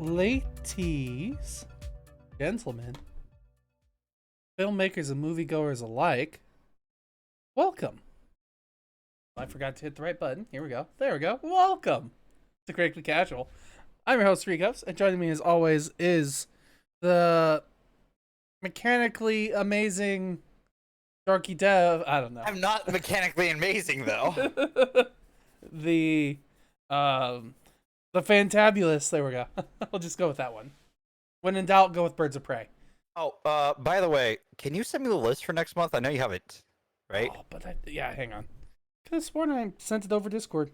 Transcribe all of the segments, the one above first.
Ladies, gentlemen, filmmakers and moviegoers alike, welcome. I forgot to hit the right button. Here we go. There we go. Welcome to Critically Casual. I'm your host, Srekcuf5, and joining me as always is the mechanically amazing Dorkydev. I don't know. I'm not mechanically amazing though. the fantabulous. There we go. I'll just go with that one. When in doubt, go with Birds of Prey. Oh, by the way, can you send me the list for next month? I know you have it, right? Oh, but yeah, hang on. Could have sworn I sent it over Discord.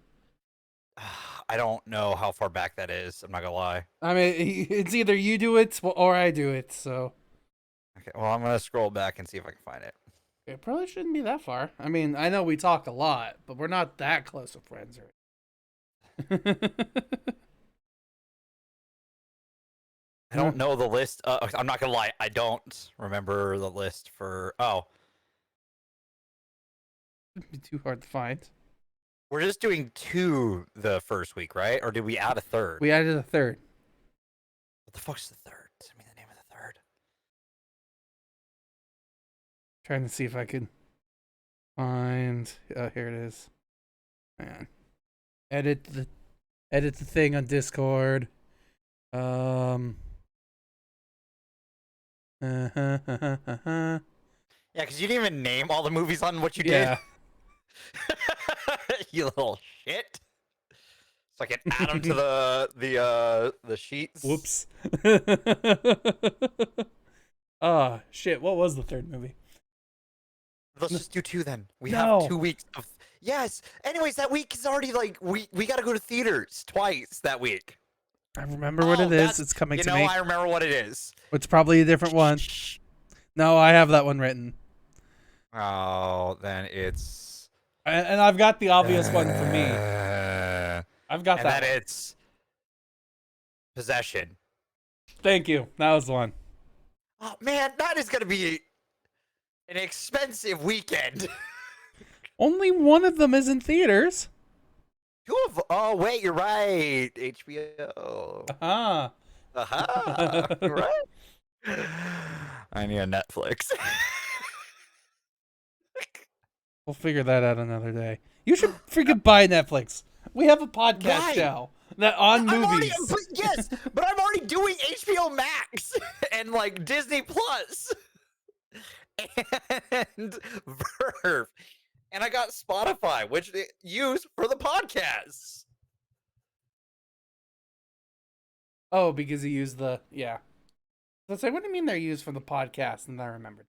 I don't know how far back that is. I'm not gonna lie. I mean, it's either you do it or I do it. So Okay, well, I'm gonna scroll back and see if I can find it. it probably shouldn't be that far. I mean, I know we talk a lot, but we're not that close of friends. I don't know the list. I'm not gonna lie. I don't remember the list for. Oh, It'd be too hard to find. we're just doing 2 the first week, right? Or did we add a third? We added a third. What the fuck's the third? Send me the name of the third. Trying to see if I could find. Oh, here it is. Hang on. Edit the thing on Discord. Yeah, because you didn't even name all the movies on what you Yeah. did. You little shit. So I can add them to the sheets. Whoops. Shit. What was the third movie? Let's just do 2 then. We No. have 2 weeks of. Yes. Anyways, that week is already like we got to go to theaters twice that week. I remember what Oh, it is. that's- It's coming You to know, me. I remember what it is. It's probably a different one. No, I have that one written. Oh, then it's. And I've got the obvious one for me. I've got And that then one. it's Possession. Thank you. That was the one. Oh man, that is gonna be an expensive weekend. Only one of them is in theaters. 2 of. Oh wait, you're right. HBO. Ah. Aha. Right. I need a Netflix. We'll figure that out another day. You should freaking buy Netflix. We have a podcast Why? now that on I'm already, movies. yes, but I'm already doing HBO Max and like Disney Plus and Verve, and I got Spotify, which they use for the podcasts. Oh, because you used the Let's say, what do you mean they're used for the podcast? And I remembered.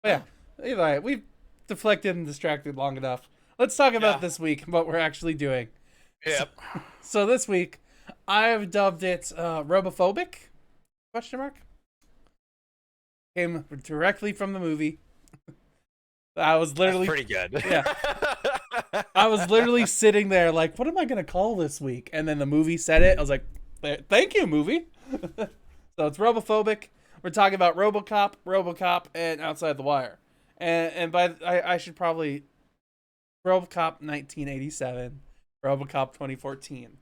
But yeah. Either way, we've deflected and distracted long enough. Let's talk about this week, what we're actually doing. Yep. So this week, I've dubbed it Robophobic? Question mark. Came directly from the movie. I was literally That's pretty good. Yeah. I was literally sitting there like, what am I gonna call this week? And then the movie said it. I was like, thank you, movie. So it's Robophobic. We're talking about Robocop, and Outside the Wire. And I should probably Robocop 1987, Robocop 2014.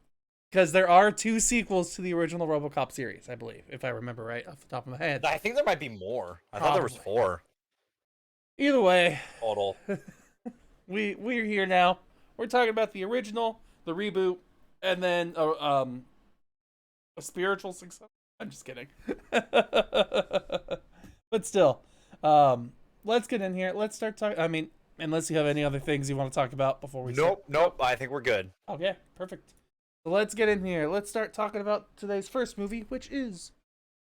Because there are 2 sequels to the original Robocop series, I believe, if I remember right off the top of my head. I think there might be more. I thought there was 4 Either way, total. we're here now. We're talking about the original, the reboot, and then a spiritual success. I'm just kidding. But still, let's get in here. Let's start talking. I mean, unless you have any other things you want to talk about before we start. Nope. I think we're good. Okay, perfect. So let's get in here. Let's start talking about today's first movie, which is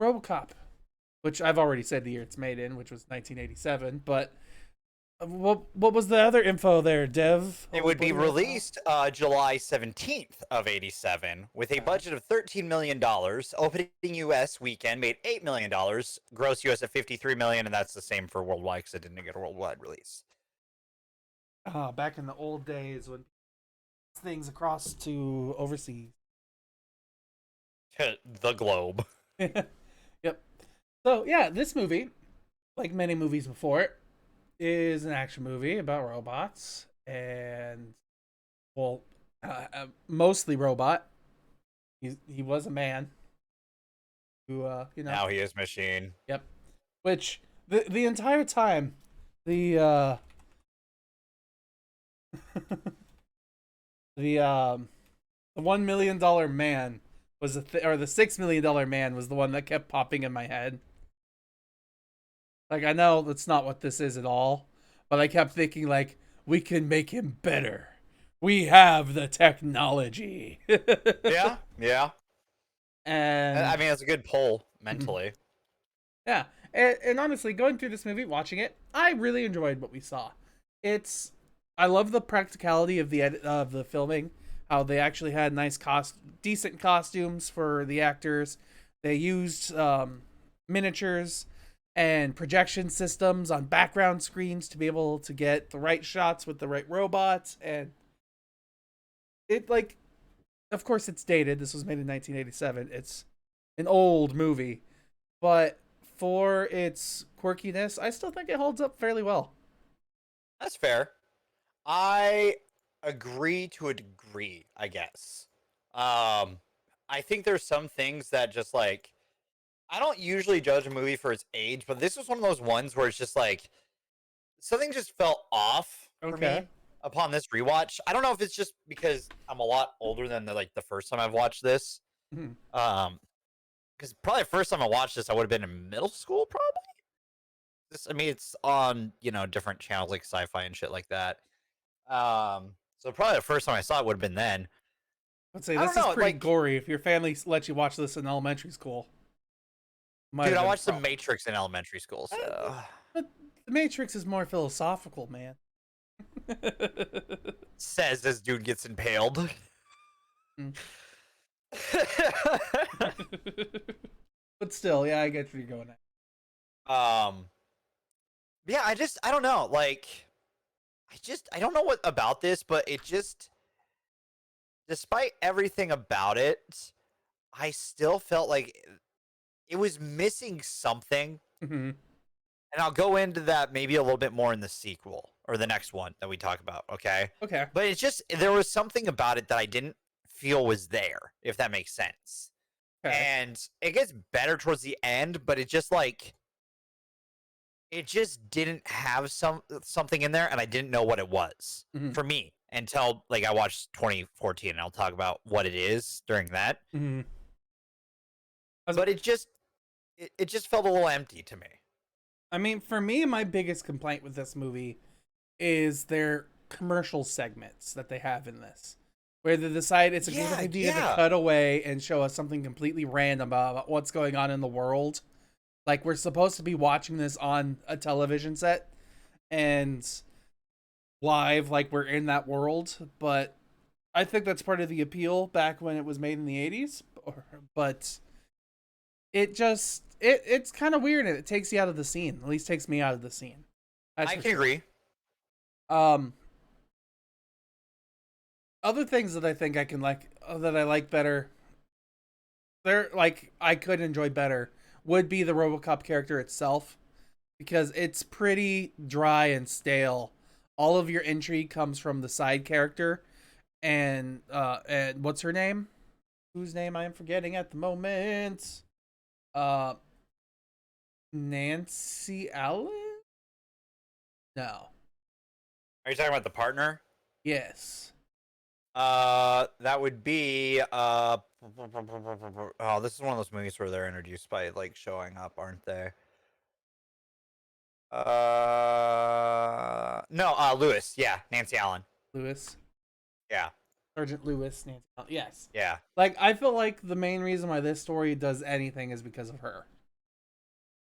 Robocop, which I've already said the year it's made in, which was 1987. But what was the other info there, Dev? It would be released July 17th of 87 with a budget of $13 million. Opening U.S. weekend made $8 million. Gross U.S. at $53 million, and that's the same for worldwide because it didn't get a worldwide release. Back in the old days when things across to overseas. The globe. Yep. So, yeah, this movie, like many movies before it, is an action movie about robots and, well, mostly robot. He was a man who, Now he is machine. Yep. Which the entire time, the the $1 million man was or the $6 million man was the one that kept popping in my head. Like, I know that's not what this is at all, but I kept thinking, like, we can make him better. We have the technology. Yeah, yeah. And I mean, it's a good pull mentally. yeah, and honestly, going through this movie, watching it, I really enjoyed what we saw. I love the practicality of the filming. How they actually had decent costumes for the actors. They used miniatures and projection systems on background screens to be able to get the right shots with the right robots. And it, like, of course, it's dated. This was made in 1987. It's an old movie, but for its quirkiness, I still think it holds up fairly well. That's fair. I agree to a degree, I guess. I think there's some things that just like I don't usually judge a movie for its age, but this was one of those ones where it's just like something just felt off for Okay. me upon this rewatch. I don't know if it's just because I'm a lot older than the first time I've watched this. Mhm. Because probably the first time I watched this, I would have been in middle school, probably. I mean, it's on different channels like sci-fi and shit like that. So probably the first time I saw it would have been then. I'd say I don't this is know, pretty like, gory. If your family let you watch this in elementary school, might dude, have I been a watched The problem. Matrix in elementary school, so But the Matrix is more philosophical, man. says this dude gets impaled. Mm. But still, yeah, I get where you're going at. um, yeah, I don't know, like, I don't know what about this, but it just, despite everything about it, I still felt like it was missing something. Mm-hmm. And I'll go into that maybe a little bit more in the sequel or the next one that we talk about, okay? Okay. But it's just there was something about it that I didn't feel was there, if that makes sense. Okay. And it gets better towards the end, but it just didn't have something in there, and I didn't know what it was Mm-hmm. for me until like I watched 2014, and I'll talk about what it is during that. Mm-hmm. But it just felt a little empty to me. I mean, for me, my biggest complaint with this movie is their commercial segments that they have in this, where they decide it's a good idea to cut away and show us something completely random about what's going on in the world. Like, we're supposed to be watching this on a television set and live, like we're in that world, but I think that's part of the appeal back when it was made in the 80s. But it's kind of weird, and it takes you out of the scene. At least takes me out of the scene. That's I for can sure. agree. Other things that I think I can like that I like better, they're like I could enjoy better, would be the RoboCop character itself, because it's pretty dry and stale. All of your intrigue comes from the side character, and what's her name? Whose name I am forgetting at the moment. Nancy Allen? No. Are you talking about the partner? Yes. That would be oh, this is one of those movies where they're introduced by like showing up, aren't they? No, Lewis. Yeah, Nancy Allen. Lewis. Yeah, Sergeant Lewis. Nancy Allen. Yes. yeah. Like, I feel like the main reason why this story does anything is because of her.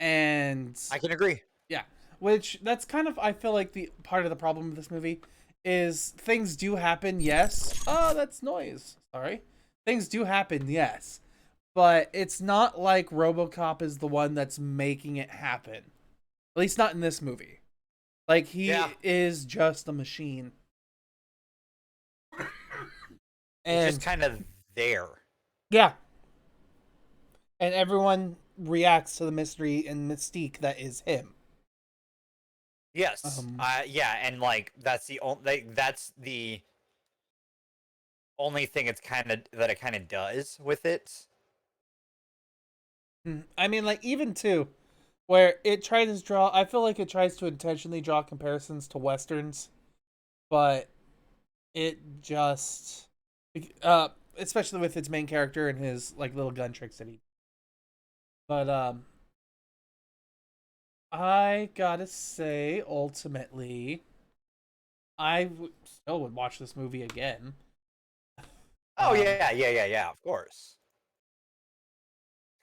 And I can agree. yeah, which that's kind of, I feel like, the part of the problem with this movie is things do happen, yes. Oh, that's noise. Sorry. Things do happen, yes. But it's not like RoboCop is the one that's making it happen. At least not in this movie. Like, he is just a machine. And It's just kind of there. yeah. And everyone reacts to the mystery and mystique that is him. Yes. Yeah, and like that's the only thing it kind of does with it. I mean, like even too, where it tries to draw. I feel like it tries to intentionally draw comparisons to westerns, but it just, especially with its main character and his like little gun tricks that he. But I gotta say, ultimately, still would watch this movie again. Oh yeah, of course.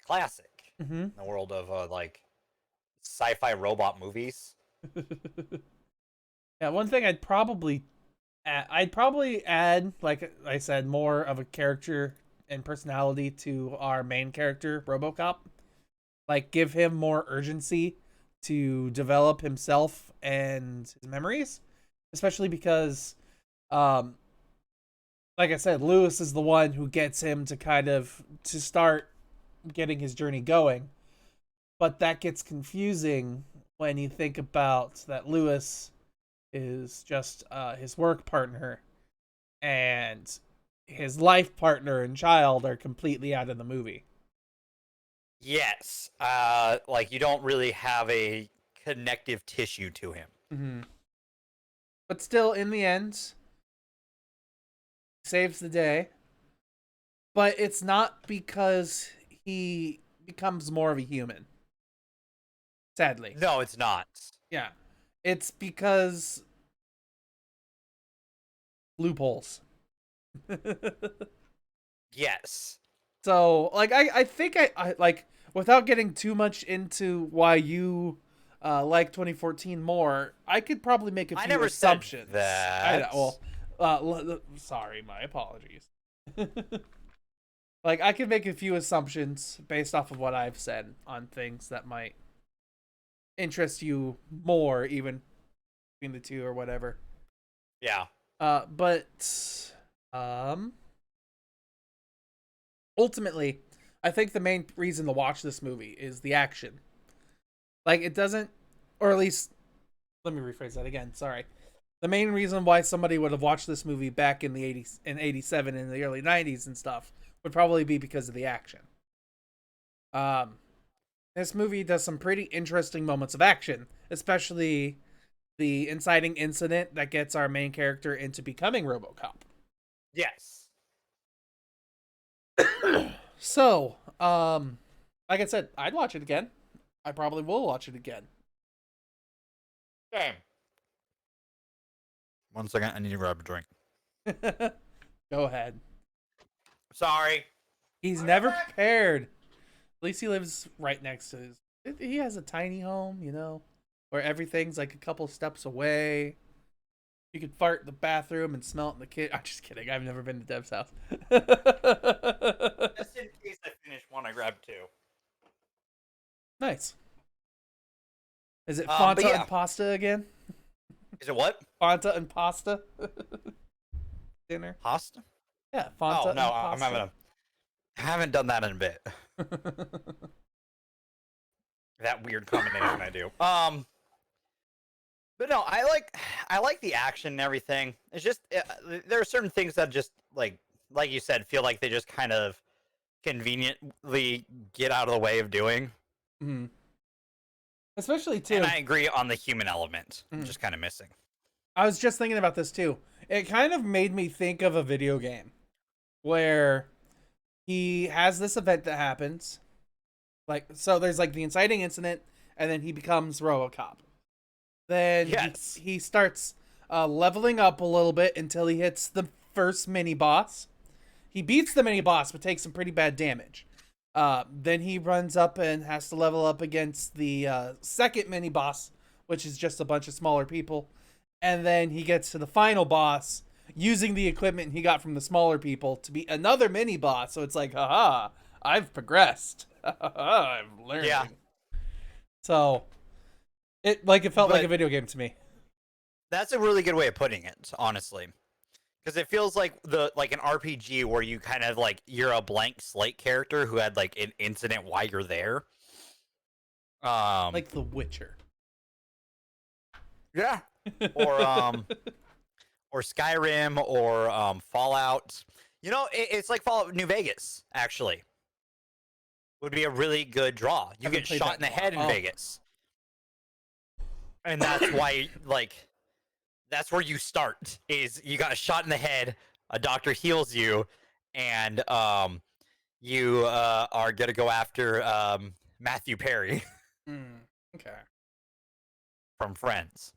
Classic Mm-hmm. in the world of like sci-fi robot movies. Yeah, one thing I'd probably add, like I said, more of a character and personality to our main character, Robocop. Like, give him more urgency to develop himself and his memories, especially because, um, like I said, Lewis is the one who gets him to to start getting his journey going. But that gets confusing when you think about that Lewis is just his work partner, and his life partner and child are completely out of the movie. Yes. Like you don't really have a connective tissue to him. Mm-hmm. But still, in the end, saves the day. But it's not because he becomes more of a human. Sadly, No, it's not. yeah, it's because loopholes. Yes. So, like, I think I like, without getting too much into why you like 2014 more, I could probably make a I few never said assumptions. I that. know. Well, sorry, my apologies. Like, I could make a few assumptions based off of what I've said on things that might interest you more, even between the two or whatever. Yeah. But um, ultimately, I think the main reason to watch this movie is the action. Like, it doesn't, or at least, let me rephrase that again. Sorry. The main reason why somebody would have watched this movie back in the 80s, in 87, in the early 90s and stuff, would probably be because of the action. Um, this movie does some pretty interesting moments of action, especially the inciting incident that gets our main character into becoming Robocop. Yes. So, like I said, I'd watch it again. I probably will watch it again. Same. One second, I need to grab a drink. Go ahead. Sorry. He's never prepared. At least he lives right next to his. He has a tiny home, where everything's like a couple steps away. You could fart in the bathroom and smell it in the kitchen. I'm just kidding. I've never been to Dev's house. Just in case I finish one, I grabbed two. Nice. Is it But Fanta yeah. and pasta again? Is it what? Fanta and pasta dinner. Pasta? Yeah, Fanta Oh and no, pasta. I haven't done that in a bit. That weird combination I do. But no, I like the action and everything. It's just there are certain things that just like you said feel like they just kind of conveniently get out of the way of doing. Mm-hmm. Especially too. And I agree on the human element, just kind of missing. I was just thinking about this too. It kind of made me think of a video game where he has this event that happens. Like, so there's like the inciting incident, and then he becomes Robocop. Then Yes. he starts leveling up a little bit until he hits the first mini boss. He beats the mini boss, but takes some pretty bad damage. Then he runs up and has to level up against the second mini boss, which is just a bunch of smaller people. And then he gets to the final boss using the equipment he got from the smaller people to beat another mini boss. So it's like, haha, I've progressed. I'm learning. Yeah. So it felt like a video game to me. That's a really good way of putting it, honestly. Because it feels like an RPG where you kind of you're a blank slate character who had like an incident while you're there. Like The Witcher. Yeah. Or or Skyrim or Fallout. You know, it's like Fallout New Vegas, actually. Would be a really good draw. You Haven't get played shot that in the in a while. head in Oh. Vegas. And that's why, like, that's where you start, is you got shot in the head, a doctor heals you, and you are going to go after Matthew Perry Okay. from Friends.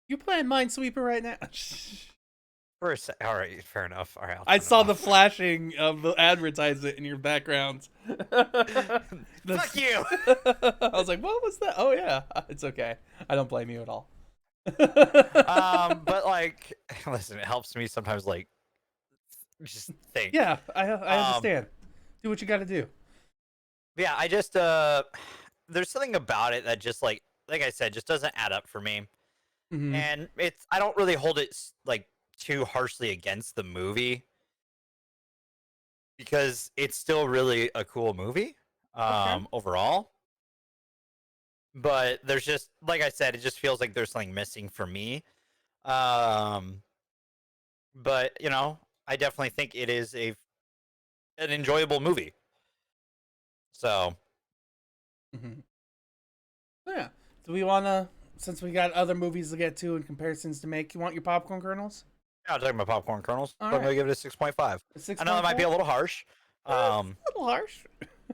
You playing Minesweeper right now? All right, fair enough. All right, I turn it saw the off. flashing of the advertisement in your background. Fuck you! I was like, what was that? Oh, yeah. It's okay. I don't blame you at all. But, like, listen, it helps me sometimes, like, just think. Yeah, I understand. Do what you got to do. Yeah, I just, there's something about it that just, like I said, just doesn't add up for me. Mm-hmm. And I don't really hold it, like, too harshly against the movie, because it's still really a cool movie, Okay. overall. But there's just, like I said, it just feels like there's something missing for me. Um, but, you know, I definitely think it is an enjoyable movie. So, Mm-hmm. Yeah. Do we want to, since we got other movies to get to and comparisons to make, you want your popcorn kernels? yeah, I'm talking about popcorn kernels. All So I'm right. going to give it a 6.5. I know that might be a little harsh. A little harsh.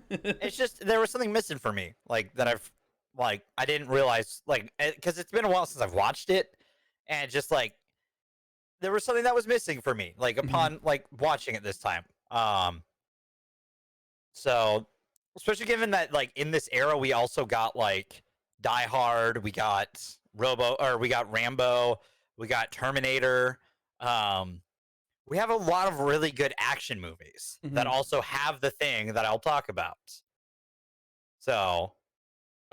It's just, there was something missing for me, like, that I didn't realize, like, because it's been a while since I've watched it, and just, like, there was something that was missing for me, like, upon, like, watching it this time. So, especially given that, like, in this era, we also got, like, Die Hard, we got we got Rambo, we got Terminator. We have a lot of really good action movies that also have the thing that I'll talk about. So,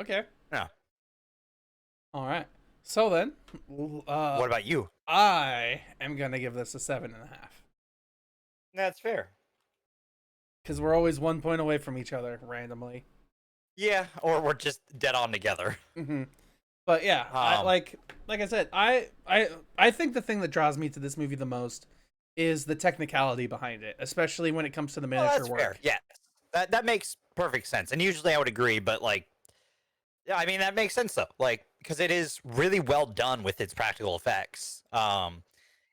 Okay. yeah. All right. So then, What about you? I am gonna give this a 7.5 That's fair. because we're always 1 point away from each other randomly. Yeah, or we're just dead on together. But yeah, like I said, I think the thing that draws me to this movie the most is the technicality behind it, especially when it comes to the miniature that's work. fair. Yes, that makes perfect sense. And usually I would agree, but, like, yeah, I mean, that makes sense though. Like, because it is really well done with its practical effects.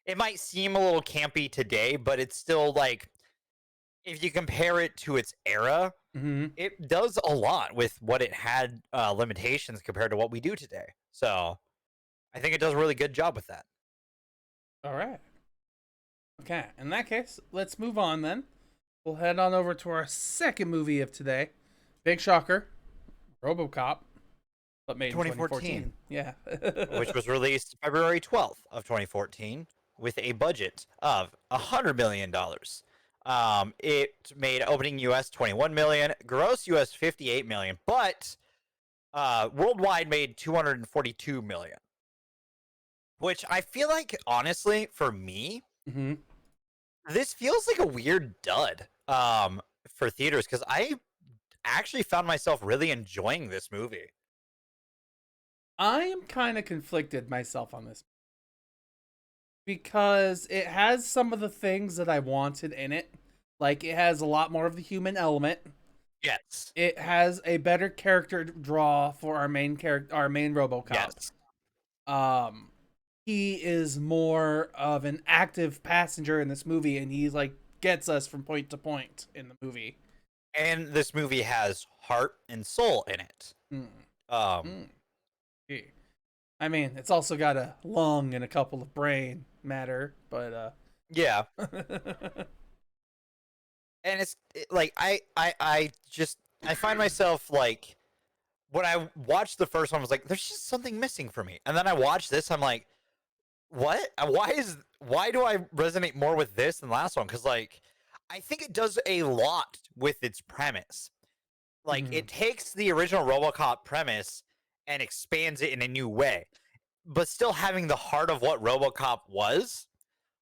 It might seem a little campy today, but it's still, like, if you compare it to its era, it does a lot with what it had limitations compared to what we do today. So I think it does a really good job with that. All right. Okay. In that case, let's move on then. We'll head on over to our second movie of today. Big shocker, Robocop, but made in 2014. Yeah. Which was released February 12th of 2014 with a budget of $100 million. It made opening US 21 million, gross US 58 million, but worldwide made 242 million. Which I feel like, honestly, for me, this feels like a weird dud for theaters, because I actually found myself really enjoying this movie. I am kind of conflicted myself on this because it has some of the things that I wanted in it. Like, it has a lot more of the human element. Yes. It has a better character draw for our main Robocop. Yes. He is more of an active passenger in this movie, and he's like gets us from point to point in the movie. And this movie has heart and soul in it. I mean, it's also got a lung and a couple of brain matter, but yeah. And it's like I find myself, like, when I watched the first one, I was like, there's just something missing for me. And then I watched this, I'm like, what? Why do I resonate more with this than the last one? Because, like, I think it does a lot with its premise. Like, it takes the original Robocop premise and expands it in a new way, but still having the heart of what Robocop was.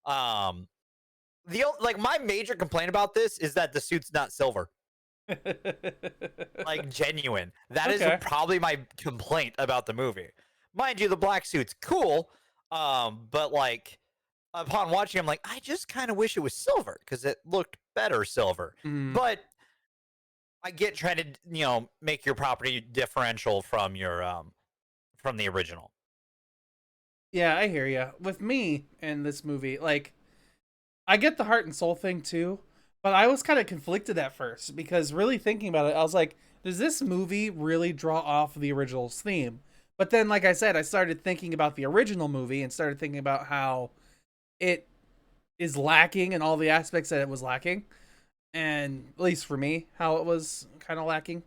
Like, my major complaint about this is that the suit's not silver. Like, genuine. That is probably my complaint about the movie. Mind you, the black suit's cool, but, like, upon watching, I'm like, I just kind of wish it was silver because it looked better silver. Mm. But I get trying to, make your property differential from the original. Yeah, I hear you. With me in this movie, like, I get the heart and soul thing too, but I was kind of conflicted at first because really thinking about it, I was like, does this movie really draw off the original's theme? But then, like I said, I started thinking about the original movie and started thinking about how it is lacking in all the aspects that it was lacking. And at least for me, how it was kind of lacking.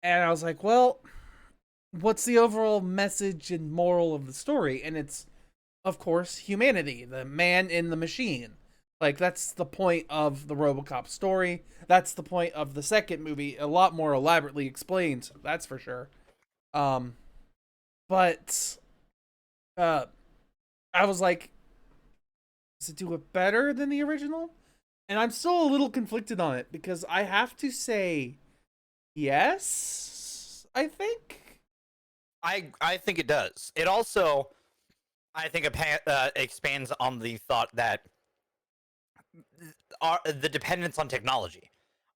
And I was like, well, what's the overall message and moral of the story? And it's, of course, humanity, the man in the machine. Like, that's the point of the Robocop story. That's the point of the second movie, a lot more elaborately explained, that's for sure. Um, but I was like, does it do it better than the original? And I'm still a little conflicted on it because I have to say yes, I think. I think it does. It also, I think, expands on the thought that the dependence on technology.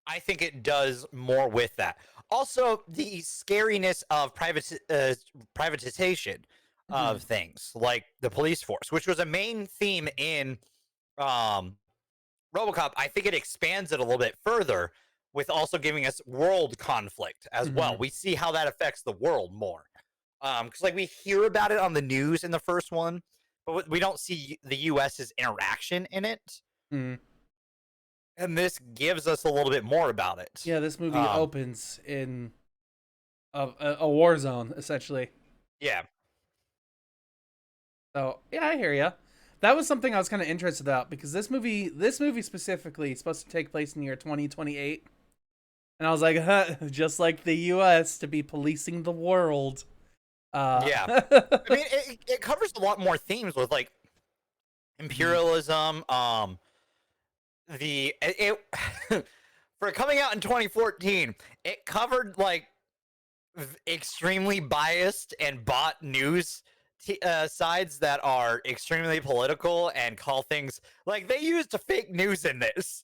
I think it does more with that. Also, the scariness of privatization of things, like the police force, which was a main theme in um, Robocop. I think it expands it a little bit further with also giving us world conflict as well. We see how that affects the world more. Because like we hear about it on the news in the first one, but we don't see the US's interaction in it. Mm. And this gives us a little bit more about it. Yeah, this movie opens in a war zone, essentially. Yeah. So, yeah, I hear ya. That was something I was kind of interested about because this movie specifically is supposed to take place in the year 2028. And I was like, just like the US to be policing the world. Yeah. I mean, it covers a lot more themes with like imperialism, for coming out in 2014, it covered like extremely biased and bought news sides that are extremely political and call things like they used fake news in this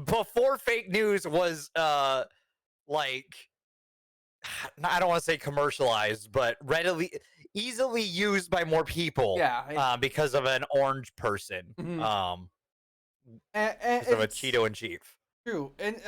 before fake news was like I don't want to say commercialized, but easily used by more people. Yeah, because of an orange person. Because of a Cheeto in chief. True, and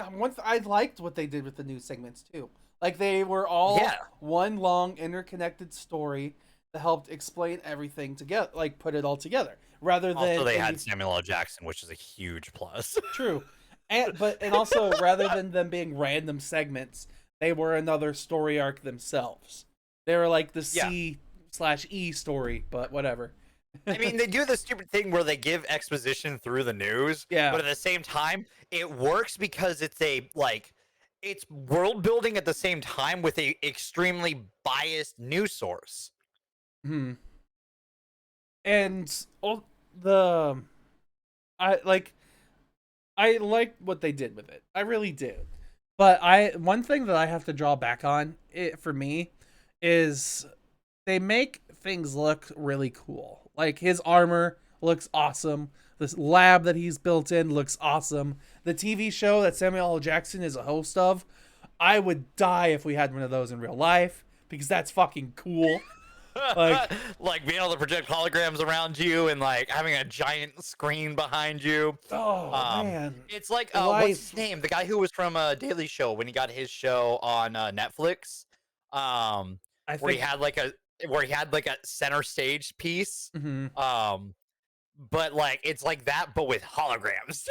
I liked what they did with the news segments too. Like they were all one long interconnected story that helped explain everything together, like put it all together. Rather than also they had Samuel L. Jackson, which is a huge plus. True, and also rather than them being random segments, they were another story arc themselves. They were like the C/E story, but whatever. I mean, they do the stupid thing where they give exposition through the news, but at the same time, it works because it's it's world building at the same time with a extremely biased news source. And I like what they did with it. I really did. But one thing that I have to draw back on it for me is they make things look really cool. Like his armor looks awesome. This lab that he's built in looks awesome. The TV show that Samuel L. Jackson is a host of, I would die if we had one of those in real life because that's fucking cool. Like being able to project holograms around you and like having a giant screen behind you. Oh man, it's like what's his name? The guy who was from Daily Show when he got his show on Netflix. Where he had like a center stage piece. But like it's like that, but with holograms.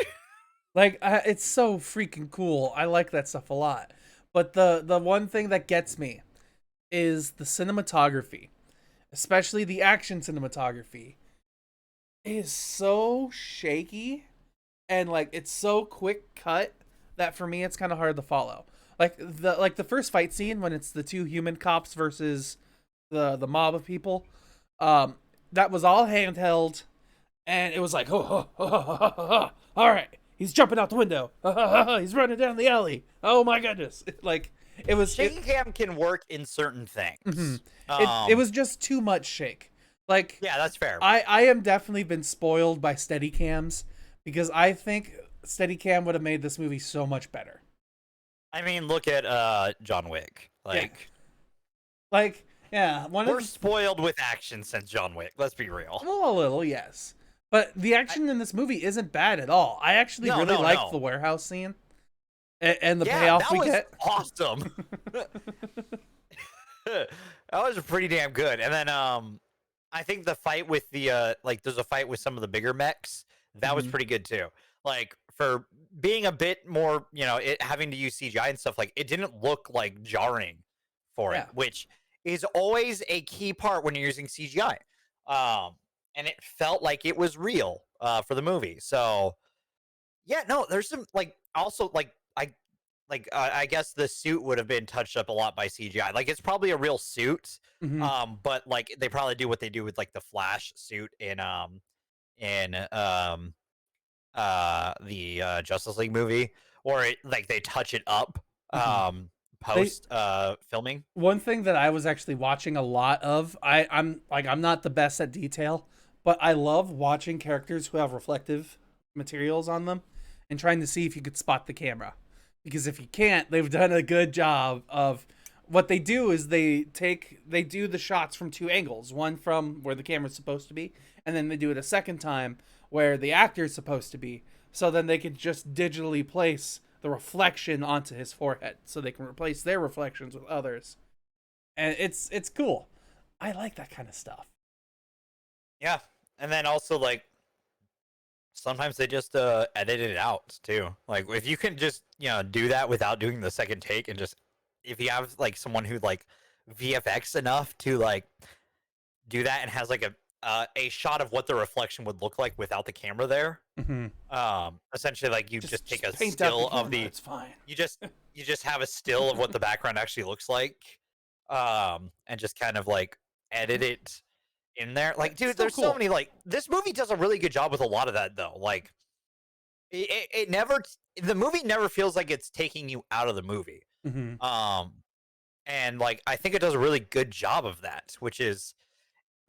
It's so freaking cool. I like that stuff a lot. But the one thing that gets me is the cinematography. Especially the action cinematography is so shaky and like it's so quick cut that for me it's kind of hard to follow. Like the first fight scene when it's the two human cops versus the mob of people, that was all handheld, and it was like all right, he's jumping out the window, he's running down the alley. Oh my goodness! Like shaky cam can work in certain things. It was just too much shake. Like, Yeah, that's fair. I am definitely been spoiled by Steadicams because I think Steadicam would have made this movie so much better. I mean, look at John Wick. Yeah, We're spoiled with action since John Wick. Let's be real. well, a little, yes. But the action in this movie isn't bad at all. I actually really like the warehouse scene and the payoff we get. Awesome. That was pretty damn good. And then I think the fight with the there's a fight with some of the bigger mechs. That was pretty good too. Like, for being a bit more, it having to use CGI and stuff, like, it didn't look like jarring for it, which is always a key part when you're using CGI. And it felt like it was real for the movie. So yeah, no, there's some also I guess the suit would have been touched up a lot by CGI. Like, it's probably a real suit, but like they probably do what they do with like the Flash suit in the Justice League movie, or they touch it up post filming. One thing that I was actually watching a lot of, I'm not the best at detail, but I love watching characters who have reflective materials on them and trying to see if you could spot the camera. Because if you can't, they've done a good job of what they do is they do the shots from two angles, one from where the camera's supposed to be, and then they do it a second time where the actor's supposed to be. So then they could just digitally place the reflection onto his forehead so they can replace their reflections with others. And it's cool. I like that kind of stuff. Yeah. And then also, like, sometimes they just edit it out too. Like, if you can just do that without doing the second take, and just if you have like someone who like VFX enough to like do that and has like a shot of what the reflection would look like without the camera there. Essentially, like, you just take a still of the. It's fine. You just have a still of what the background actually looks like, and just kind of like edit it in there. Like, dude, there's so many, like, this movie does a really good job with a lot of that though. Like, the movie never feels like it's taking you out of the movie. And like, I think it does a really good job of that, which is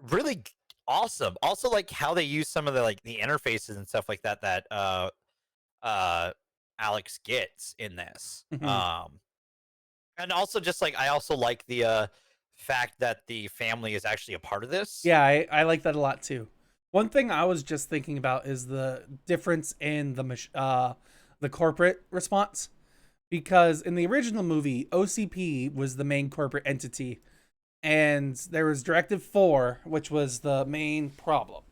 really awesome. Also, like, how they use some of the the interfaces and stuff like that Alex gets in this. And also, just like, I also like the fact that the family is actually a part of this. Yeah, I like that a lot too. One thing I was just thinking about is the difference in the corporate response, because in the original movie, OCP was the main corporate entity, and there was Directive 4, which was the main problem.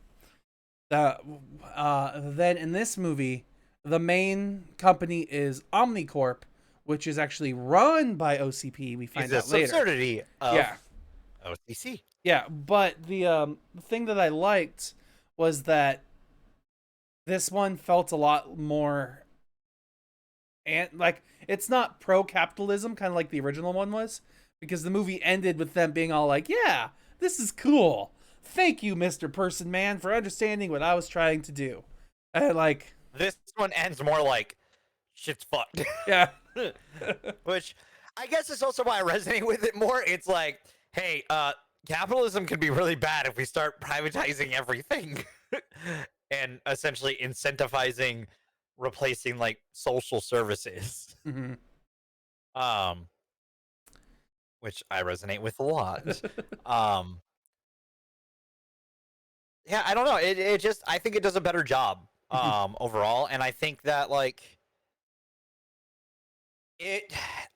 Then in this movie, the main company is Omnicorp, which is actually run by OCP. We find out later. Absurdity of OCC. Yeah, but the thing that I liked was that this one felt a lot more, and like, it's not pro-capitalism, kind of like the original one was, because the movie ended with them being all like, yeah, this is cool. Thank you, Mr. Person Man, for understanding what I was trying to do. And like, this one ends more like, shit's fucked. Yeah. Which I guess is also why I resonate with it more. It's like, hey, capitalism can be really bad if we start privatizing everything and essentially incentivizing replacing like social services. Which I resonate with a lot. Yeah, I don't know. It just, I think it does a better job overall, and I think that like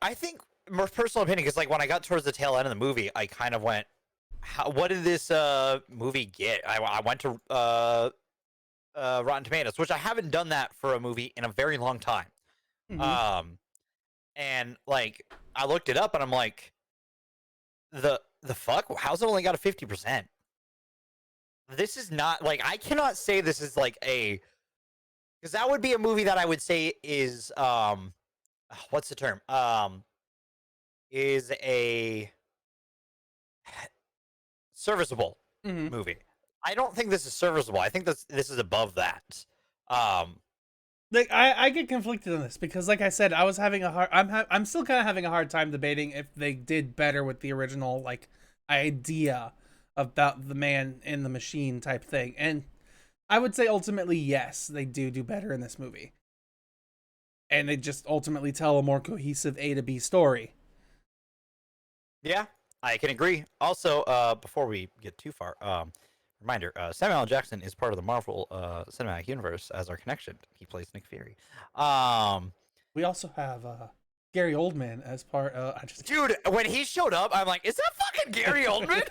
I think, more personal opinion, because like when I got towards the tail end of the movie, I kind of went, what did this movie get? I went to Rotten Tomatoes, which I haven't done that for a movie in a very long time. And like, I looked it up and I'm like, the fuck? How's it only got a 50%? This is not, like, I cannot say this is like because that would be a movie that I would say is what's the term? Is a serviceable movie. I don't think this is serviceable. I think this is above that. Like, I get conflicted on this because, like I said, I was having a hard. I'm still kind of having a hard time debating if they did better with the original like idea about the man in the machine type thing. And I would say ultimately, yes, they do better in this movie. And they just ultimately tell a more cohesive A to B story. Yeah, I can agree. Also, before we get too far, reminder: Samuel L. Jackson is part of the Marvel Cinematic Universe as our connection. He plays Nick Fury. Um, We also have Gary Oldman as part. I just Dude, when he showed up, I'm like, is that fucking Gary Oldman?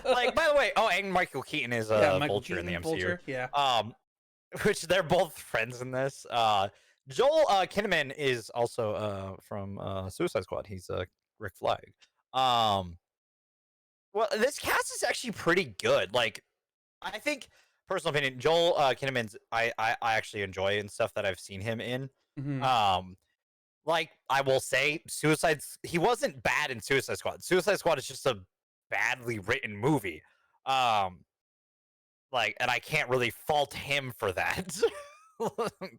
Like, by the way, oh, and Michael Keaton is Michael Vulture in the Keaton, MCU. Vulture, yeah. Which they're both friends in this. Joel Kinnaman is also from Suicide Squad. He's Rick Flag. Well, this cast is actually pretty good. Like, I think, personal opinion, Joel Kinnaman's I actually enjoy and stuff that I've seen him in. Mm-hmm. Like I will say, he wasn't bad in Suicide Squad. Suicide Squad is just a badly written movie. Um, like, and I can't really fault him for that.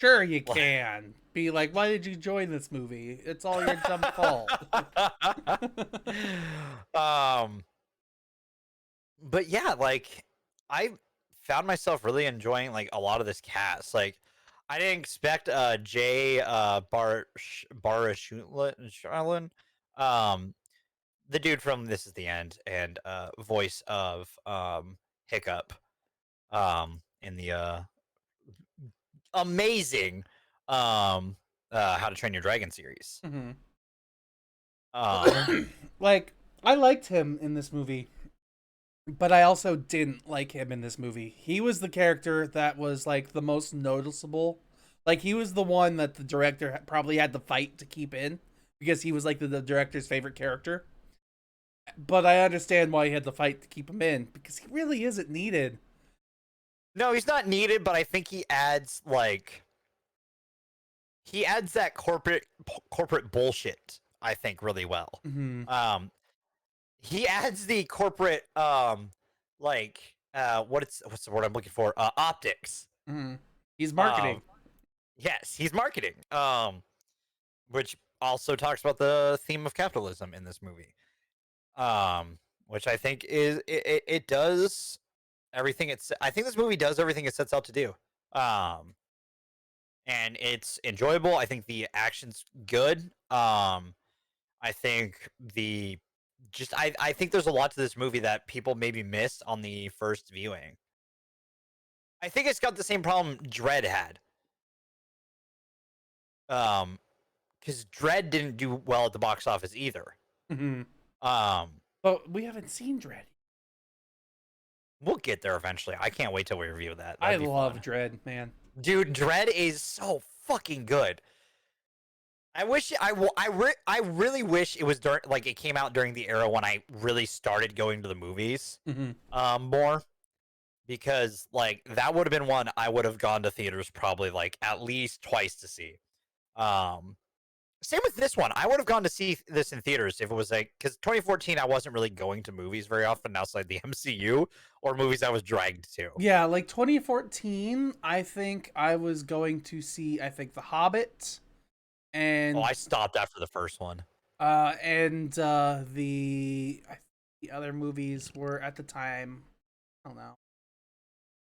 Sure, you can be like, why did you join this movie? It's all your dumb fault. um, but yeah, like I found myself really enjoying like a lot of this cast. Like, I didn't expect Jay Baruchel, the dude from This Is the End and voice of Hiccup in the amazing How to Train Your Dragon series. Mm-hmm. Um Like, I liked him in this movie, but I also didn't like him in this movie. He was the character that was like the most noticeable. Like, he was the one that the director probably had to fight to keep in because he was like the director's favorite character. But I understand why he had to fight to keep him in because he really isn't needed. no, he's not needed, but I think he adds that corporate bullshit, I think, really well. Mm-hmm. He adds the corporate what's the word I'm looking for? Optics. Mm-hmm. He's Um marketing. yes, he's marketing. Which also talks about the theme of capitalism in this movie. Which I think it does everything I think this movie does everything it sets out to do. And it's enjoyable. I think the action's good. I think I think there's a lot to this movie that people maybe missed on the first viewing. I think it's got the same problem Dread had. Because Dread didn't do well at the box office either. Mm-hmm. Um, But we haven't seen Dredd. we'll get there eventually. I can't wait till we review that. I That'd be love fun. Dredd, man. Dude, Dread is so fucking good. I wish I really wish it was during like it came out during the era when I really started going to the movies Mm-hmm. more, because like that would have been one I would have gone to theaters probably like at least twice to see. Um Same with this one. I would have gone to see this in theaters if it was like, because 2014 I wasn't really going to movies very often outside the MCU or movies I was dragged to. Yeah, like 2014, I think I was going to see, I think, The Hobbit Oh, and I stopped after the first one. the other movies were at the time, I don't know.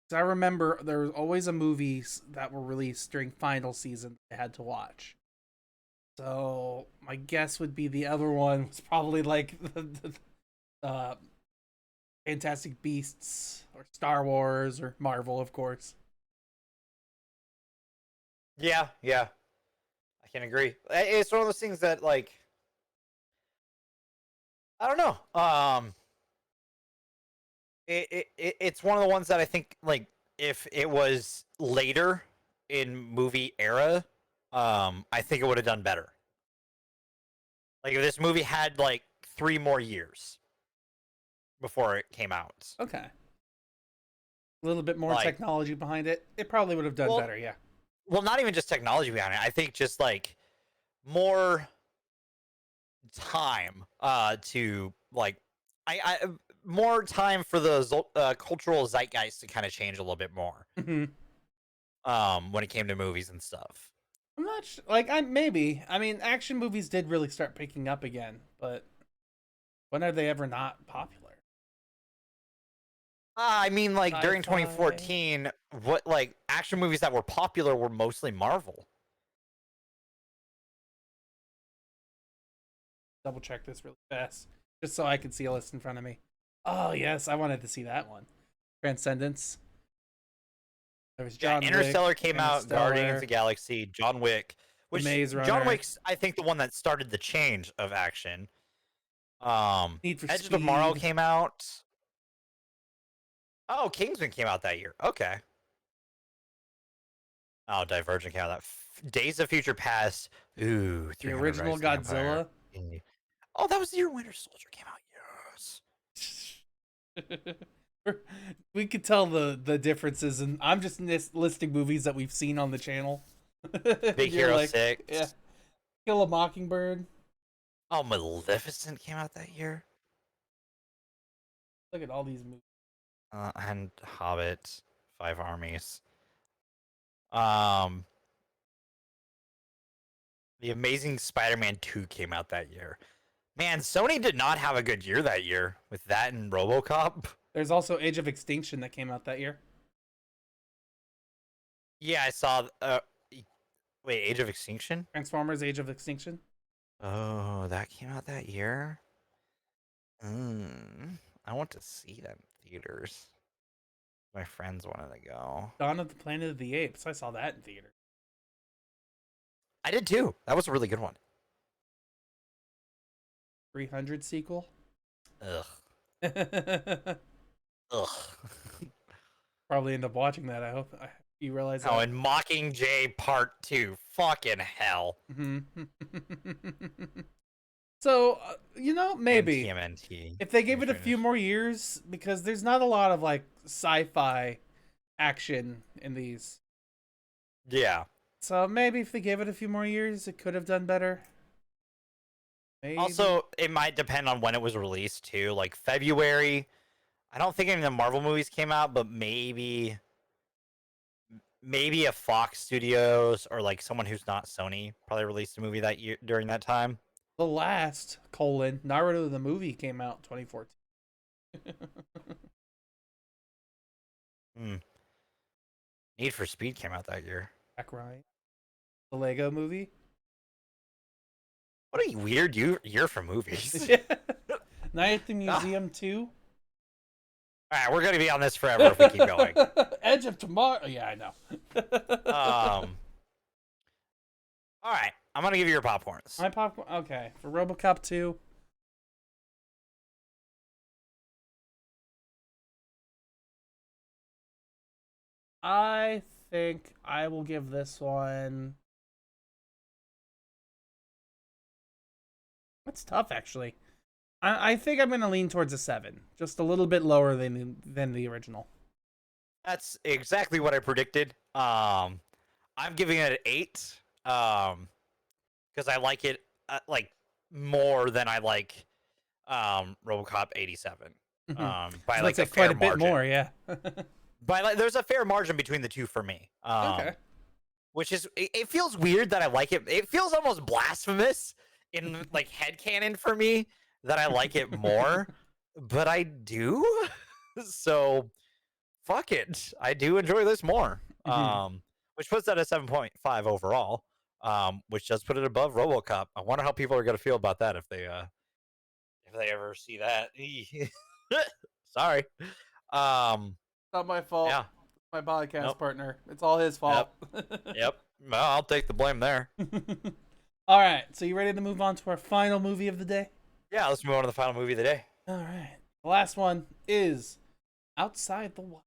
'Cause I remember there was always a movies that were released during final season I had to watch. So my guess would be the other one was probably like uh, Fantastic Beasts or Star Wars or Marvel, of course. Yeah, yeah, I can agree. It's one of those things that like I don't know. It's one of the ones that I think like if it was later in movie era, I think it would have done better. Like if this movie had like 3 more years before it came out. Okay. A little bit more Like, technology behind it, it probably would have done well, better, yeah. well, not even just technology behind it. I think just like more time to like I more time for the cultural zeitgeist to kind of change a little bit more Hmm. when it came to movies and stuff. I'm not like I maybe. I mean, action movies did really start picking up again, but when are they ever not popular? I mean, like during Sci-fi. 2014, what like action movies that were popular were mostly Marvel. Double check this really fast, just so I can see a list in front of me. Oh yes, I wanted to see that one. Transcendence. There was Yeah, John Interstellar Wick, came out, Guardians of Interstellar, the Galaxy, John Wick, The which Maze John Runner, Wick's I think the one that started the change of action. Need for Edge of Tomorrow Speed. came out. Oh, Kingsman came out that year. Okay. Oh, Divergent came out that. Days of Future Past. Ooh, The 300 original Rise of the Empire. Godzilla. Oh, that was the year Winter Soldier came out. Yes. We could tell the differences, and I'm just listing movies that we've seen on the channel. Big You're Hero like, 6. yeah, Kill a Mockingbird. Oh, Maleficent came out that year. Look at all these movies. And Hobbit, Five Armies. Um, The Amazing Spider-Man 2 came out that year. Man, Sony did not have a good year that year with that and Robocop. There's also Age of Extinction that came out that year. Yeah, I saw. Wait, Age of Extinction? Transformers: Age of Extinction. Oh, that came out that year. I want to see that in theaters. My friends wanted to go. Dawn of the Planet of the Apes. I saw that in theater. I did too. That was a really good one. 300 sequel. Ugh. Ugh. Probably end up watching that. I hope you realize that. Oh, and Mockingjay Part 2. Fucking hell. So, maybe TMNT. if they gave it a few more years, because there's not a lot of like sci-fi action in these. Yeah. So maybe if they gave it a few more years, it could have done better. Maybe. Also, it might depend on when it was released too. Like February, I don't think any of the Marvel movies came out, but maybe a Fox Studios or like someone who's not Sony probably released a movie that year during that time. The last Naruto the movie came out in 2014. Need for Speed came out that year. Back right. The Lego movie. What a weird year for movies. Night at the Museum 2. All right, we're gonna be on this forever if we keep going. Edge of Tomorrow. Yeah, I know. All right, I'm gonna give you your popcorns. My popcorn. Okay, for Robocop 2. I think I will give this one. That's tough, actually. I think I'm gonna lean towards a 7, just a little bit lower than the original. That's exactly what I predicted. I'm giving it an 8. Because I like it like more than I like RoboCop 87. By So like a quite fair a bit margin. more, yeah. By like, there's a fair margin between the two for me. Okay. Which is it feels weird that I like it. It feels almost blasphemous in like headcanon for me that I like it more, but I do. So fuck it. I do enjoy this more. Which puts that at 7.5 overall. Which does put it above RoboCop. I wonder how people are gonna feel about that if they ever see that. Sorry. Not my fault. Yeah. My podcast Nope. partner. It's all his fault. Yep. Well, I'll take the blame there. All right. So you ready to move on to our final movie of the day? Yeah, let's move on to the final movie of the day. All right. The last one is Outside the Wild.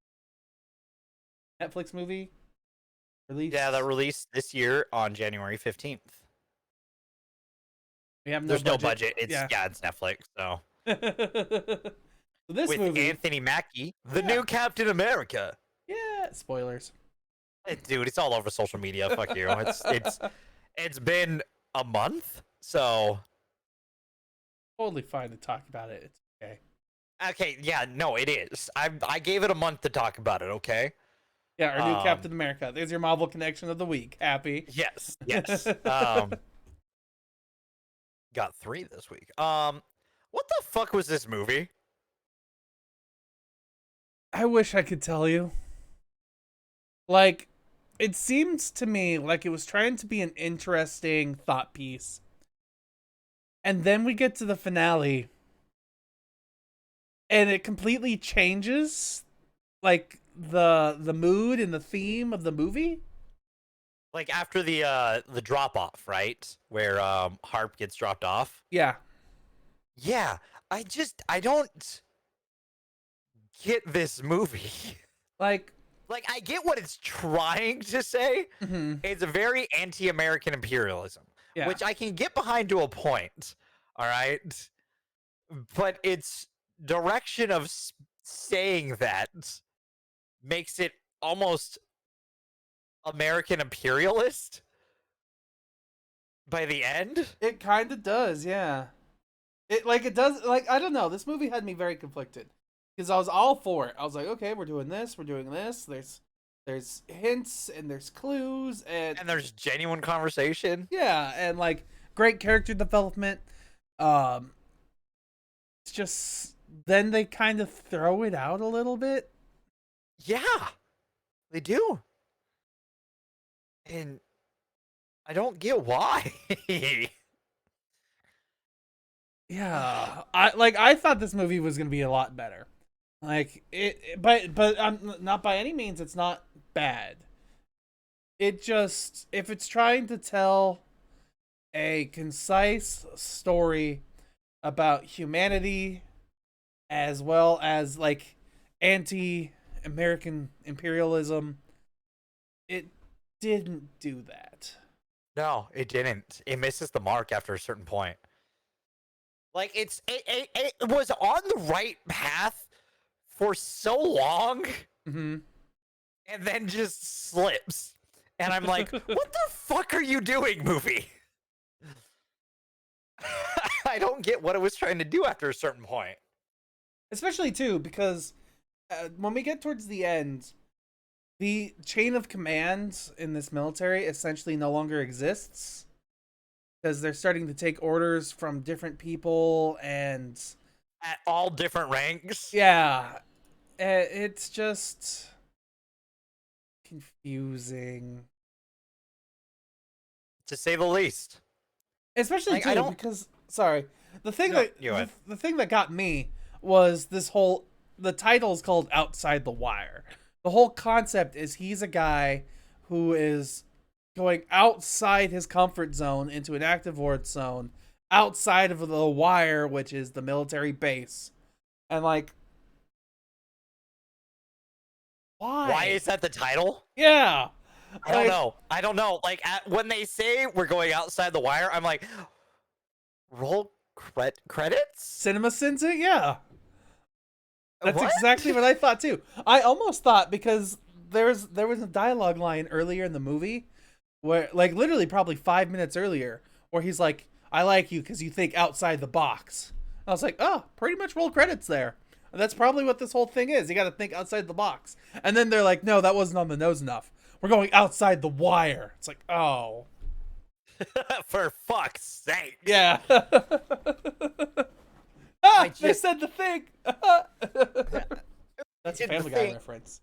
Netflix movie released. Yeah, that released this year on January 15th. We have There's no budget. It's it's Netflix. So this with movie, Anthony Mackie, the new Captain America. Yeah, spoilers. Dude, it's all over social media. Fuck you. It's been a month, so Totally fine to talk about it. It's okay. okay. Yeah, no, it is. I gave it a month to talk about it. Okay. Yeah, our new Captain America. There's your Marvel connection of the week. Happy? Yes. Got 3 this week. What the fuck was this movie? I wish I could tell you. Like, it seems to me like it was trying to be an interesting thought piece. And then we get to the finale and it completely changes like the mood and the theme of the movie. Like after the drop off, right? Where Harp gets dropped off. Yeah. Yeah. I don't get this movie. Like I get what it's trying to say. mhm. It's a very anti-American imperialism, Yeah. which I can get behind to a point. All right. But its direction of saying that makes it almost American imperialist by the end. It kind of does, yeah. It does, like, I don't know. This movie had me very conflicted because I was all for it. I was like, okay, we're doing this, we're doing this. There's hints and there's clues and there's genuine conversation. yeah, and like great character development. Um, it's just then they kind of throw it out a little bit. Yeah, they do, and I don't get why. Yeah, I thought this movie was gonna be a lot better. Like but not by any means. It's not bad. It just if it's trying to tell a concise story about humanity as well as like anti-American imperialism, it didn't do that. No, it didn't. It misses the mark after a certain point. Like it was on the right path for so long, Mm-hmm. and then just slips. And I'm like, what the fuck are you doing, movie? I don't get what it was trying to do after a certain point. Especially too because when we get towards the end, the chain of command in this military essentially no longer exists because they're starting to take orders from different people and At all different ranks. yeah, it's just confusing, To say the least. especially Like, too I don't- because sorry, the thing No, that go ahead. the thing that got me was this whole the title is called Outside the Wire. The whole concept is he's a guy who is going outside his comfort zone into an active war zone outside of the wire, which is the military base. And like, Why is that the title? Yeah. I don't know. I don't know. Like when they say we're going outside the wire, I'm like, roll credits? Cinema sends it, yeah. That's What? exactly what I thought too. I almost thought because there was a dialogue line earlier in the movie where like literally probably 5 minutes earlier where he's like, I like you because you think outside the box. I was like, oh, pretty much roll credits there. That's probably what this whole thing is. You got to think outside the box. And then they're like, no, that wasn't on the nose enough. We're going outside the wire. It's like, oh. For fuck's sake. Yeah. They said the thing. That's a Family Guy reference.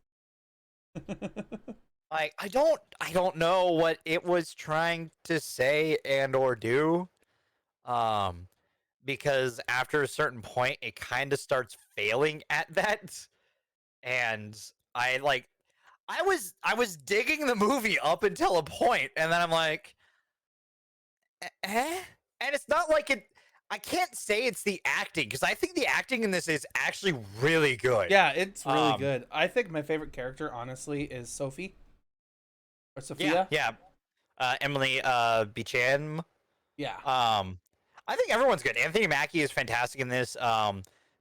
Like I don't know what it was trying to say and or do. Because after a certain point it kind of starts failing at that. And I was digging the movie up until a point, and then I'm like, eh? And it's not like it. I can't say it's the acting because I think the acting in this is actually really good. Yeah, it's really good. I think my favorite character, honestly, is Sophie or Sophia. Yeah. Emily Beecham. Yeah. I think everyone's good. Anthony Mackie is fantastic in this.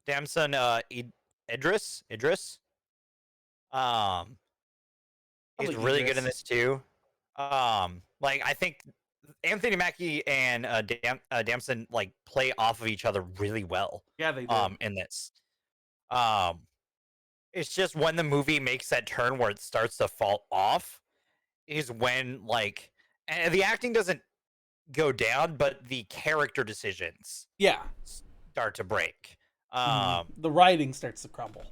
Damson Idris. He's Probably really good Idris. in this too. Like I think Anthony Mackie and Damson like play off of each other really well. Yeah, they do. In this. It's just when the movie makes that turn where it starts to fall off is when like and the acting doesn't go down, but the character decisions Yeah. start to break. The writing starts to crumble.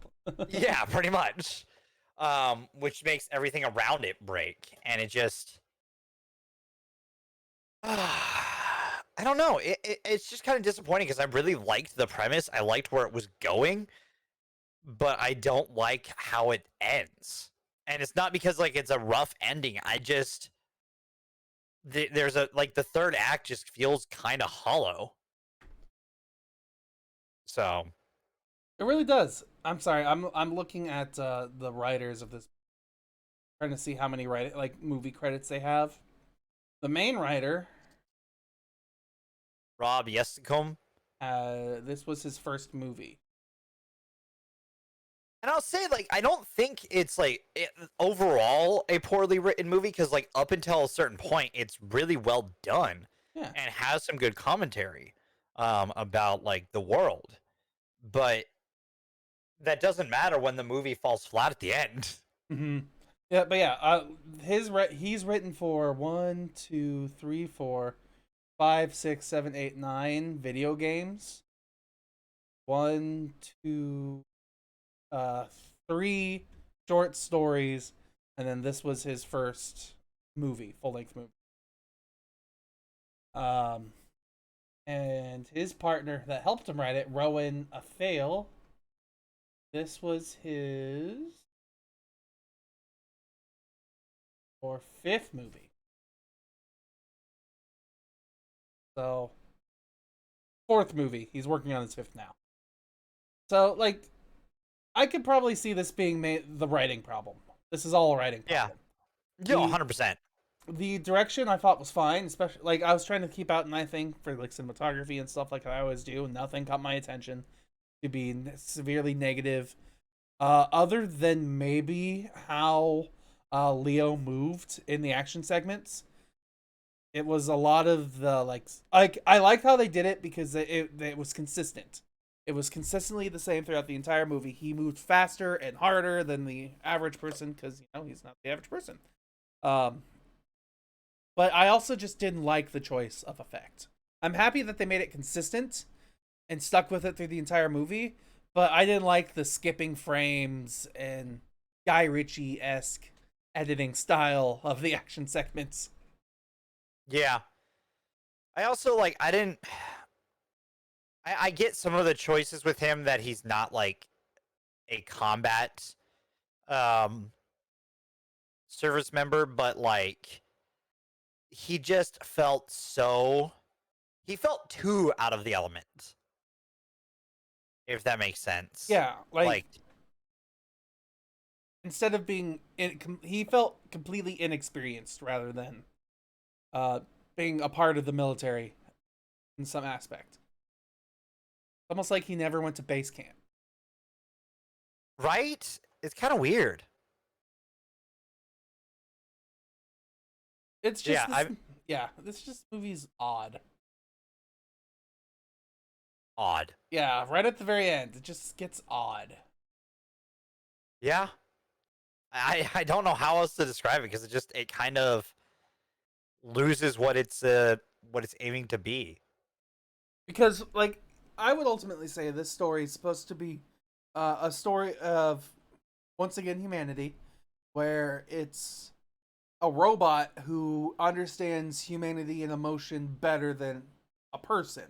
Yeah, pretty much. Which makes everything around it break, and it just I don't know. It's just kind of disappointing because I really liked the premise. I liked where it was going, but I don't like how it ends. And it's not because like it's a rough ending. I just there's a like the third act just feels kind of hollow. So It really does. I'm sorry. I'm looking at the writers of this, trying to see how many movie credits they have. The main writer, Rob Yescombe. this was his first movie. And I'll say, like, I don't think it's overall a poorly written movie because, like, up until a certain point, it's really well done Yeah. and has some good commentary about like the world. But that doesn't matter when the movie falls flat at the end. Mm-hmm. Yeah, but yeah, he's written for 1, 2, 3, 4, 5, 6, 7, 8, 9 video games. 1, 2, 3 short stories, and then this was his first movie, full length movie. Um, and his partner that helped him write it, Rowan Athale. This was his or fifth movie. So fourth movie. He's working on his fifth now. So like, I could probably see this being the writing problem. This is all a writing problem. Yeah, 100%. The direction I thought was fine, especially like I was trying to keep out an eye thing for like cinematography and stuff like I always do, and nothing caught my attention to be severely negative. Other than maybe how Leo moved in the action segments. It was a lot of the like I liked how they did it because it was consistent. It was consistently the same throughout the entire movie. He moved faster and harder than the average person because he's not the average person. Um, but I also just didn't like the choice of effect. I'm happy that they made it consistent and stuck with it through the entire movie, but I didn't like the skipping frames and Guy Ritchie-esque editing style of the action segments. Yeah. I also like I didn't I get some of the choices with him that he's not like a combat um service member, but like he just felt he felt too out of the element. If that makes sense. Yeah, like Like instead of he felt completely inexperienced rather than uh being a part of the military in some aspect. Almost like he never went to base camp. right? It's kind of weird. It's Yeah, just this, I yeah, this just movie's odd. odd. Yeah, right at the very end, it just gets odd. Yeah. I don't know how else to describe it because it kind of loses what it's aiming to be. Because like I would ultimately say this story is supposed to be a story of once again humanity, where it's a robot who understands humanity and emotion better than a person.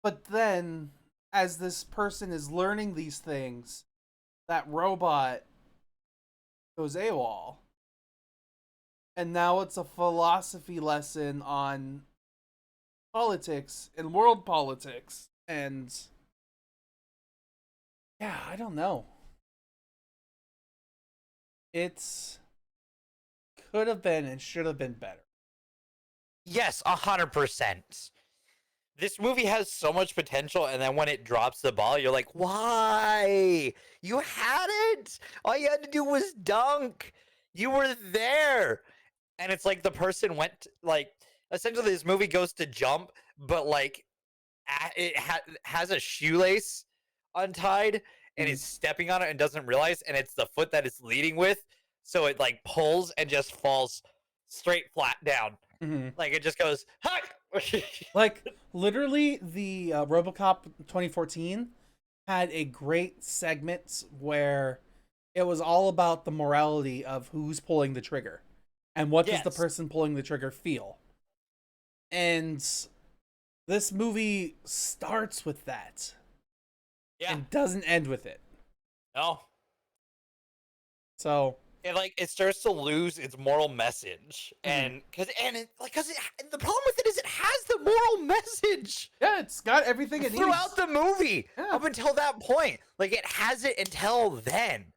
But then, as this person is learning these things, that robot goes AWOL. And now it's a philosophy lesson on politics and world politics. And yeah, I don't know. It's could have been and should have been better. Yes, 100%. This movie has so much potential, and then when it drops the ball, you're like, why? You had it. All you had to do was dunk. You were there. And it's like the person went like essentially this movie goes to jump, but like has a shoelace untied and Mm. is stepping on it and doesn't realize, and it's the foot that it's leading with, so it like pulls and just falls straight flat down. Mm-hmm. Like it just goes, Like literally, the RoboCop 2014. had a great segment where it was all about the morality of who's pulling the trigger and what does the Yes. person pulling the trigger feel. And this movie starts with that Yeah. and doesn't end with it. No. So It starts to lose its moral message, and because the problem with it is it has the moral message yeah, it's got everything it throughout needs. the movie Yeah. up until that point. Like it has it until then.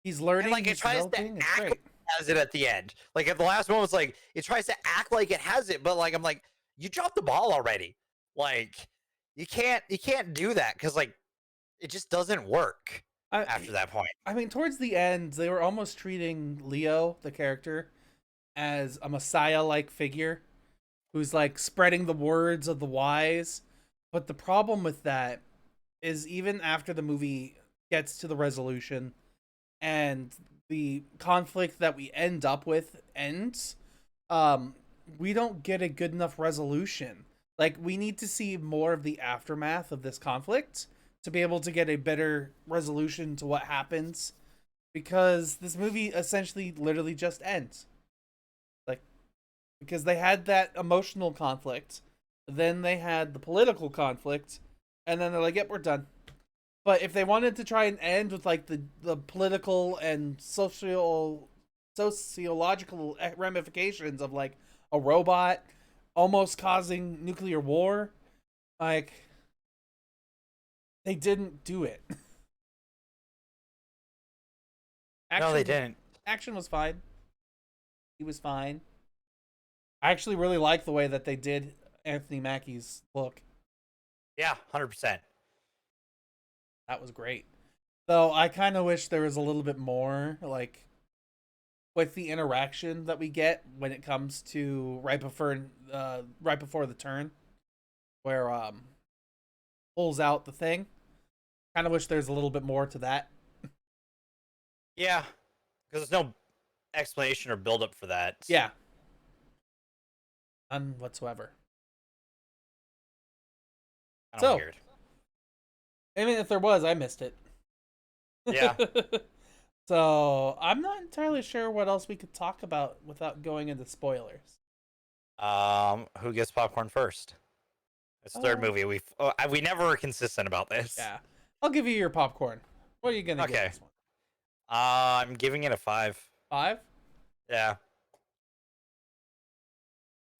He's learning. And like it he's tries to developing, it's act great. like it has it at the end. Like at the last one was like it tries to act like it has it, but like I'm like, you dropped the ball already. Like you can't do that because like it just doesn't work after that point. I mean, towards the end, they were almost treating Leo, the character, as a messiah-like figure who's like spreading the words of the wise. But the problem with that is even after the movie gets to the resolution and the conflict that we end up with ends, we don't get a good enough resolution. Like, we need to see more of the aftermath of this conflict to be able to get a better resolution to what happens, because this movie essentially literally just ends. Like, because they had that emotional conflict, then they had the political conflict, and then they're like, yep, we're done. But if they wanted to try and end with like the political and sociological ramifications of like a robot almost causing nuclear war, like, they didn't do it. No, they didn't. Action was fine. He was fine. I actually really like the way that they did Anthony Mackie's look. Yeah, 100%. That was great. Though I kind of wish there was a little bit more, like, with the interaction that we get when it comes to right before the turn, where pulls out the thing. Kind of wish there's a little bit more to that. Yeah, because there's no explanation or build up for that. Yeah. None whatsoever. Kind of weird. I mean, if there was, I missed it. Yeah. So I'm not entirely sure what else we could talk about without going into spoilers. Who gets popcorn first? It's the third movie. We never were consistent about this. Yeah, I'll give you your popcorn. What are you gonna give this one? I'm giving it a 5. 5? Yeah.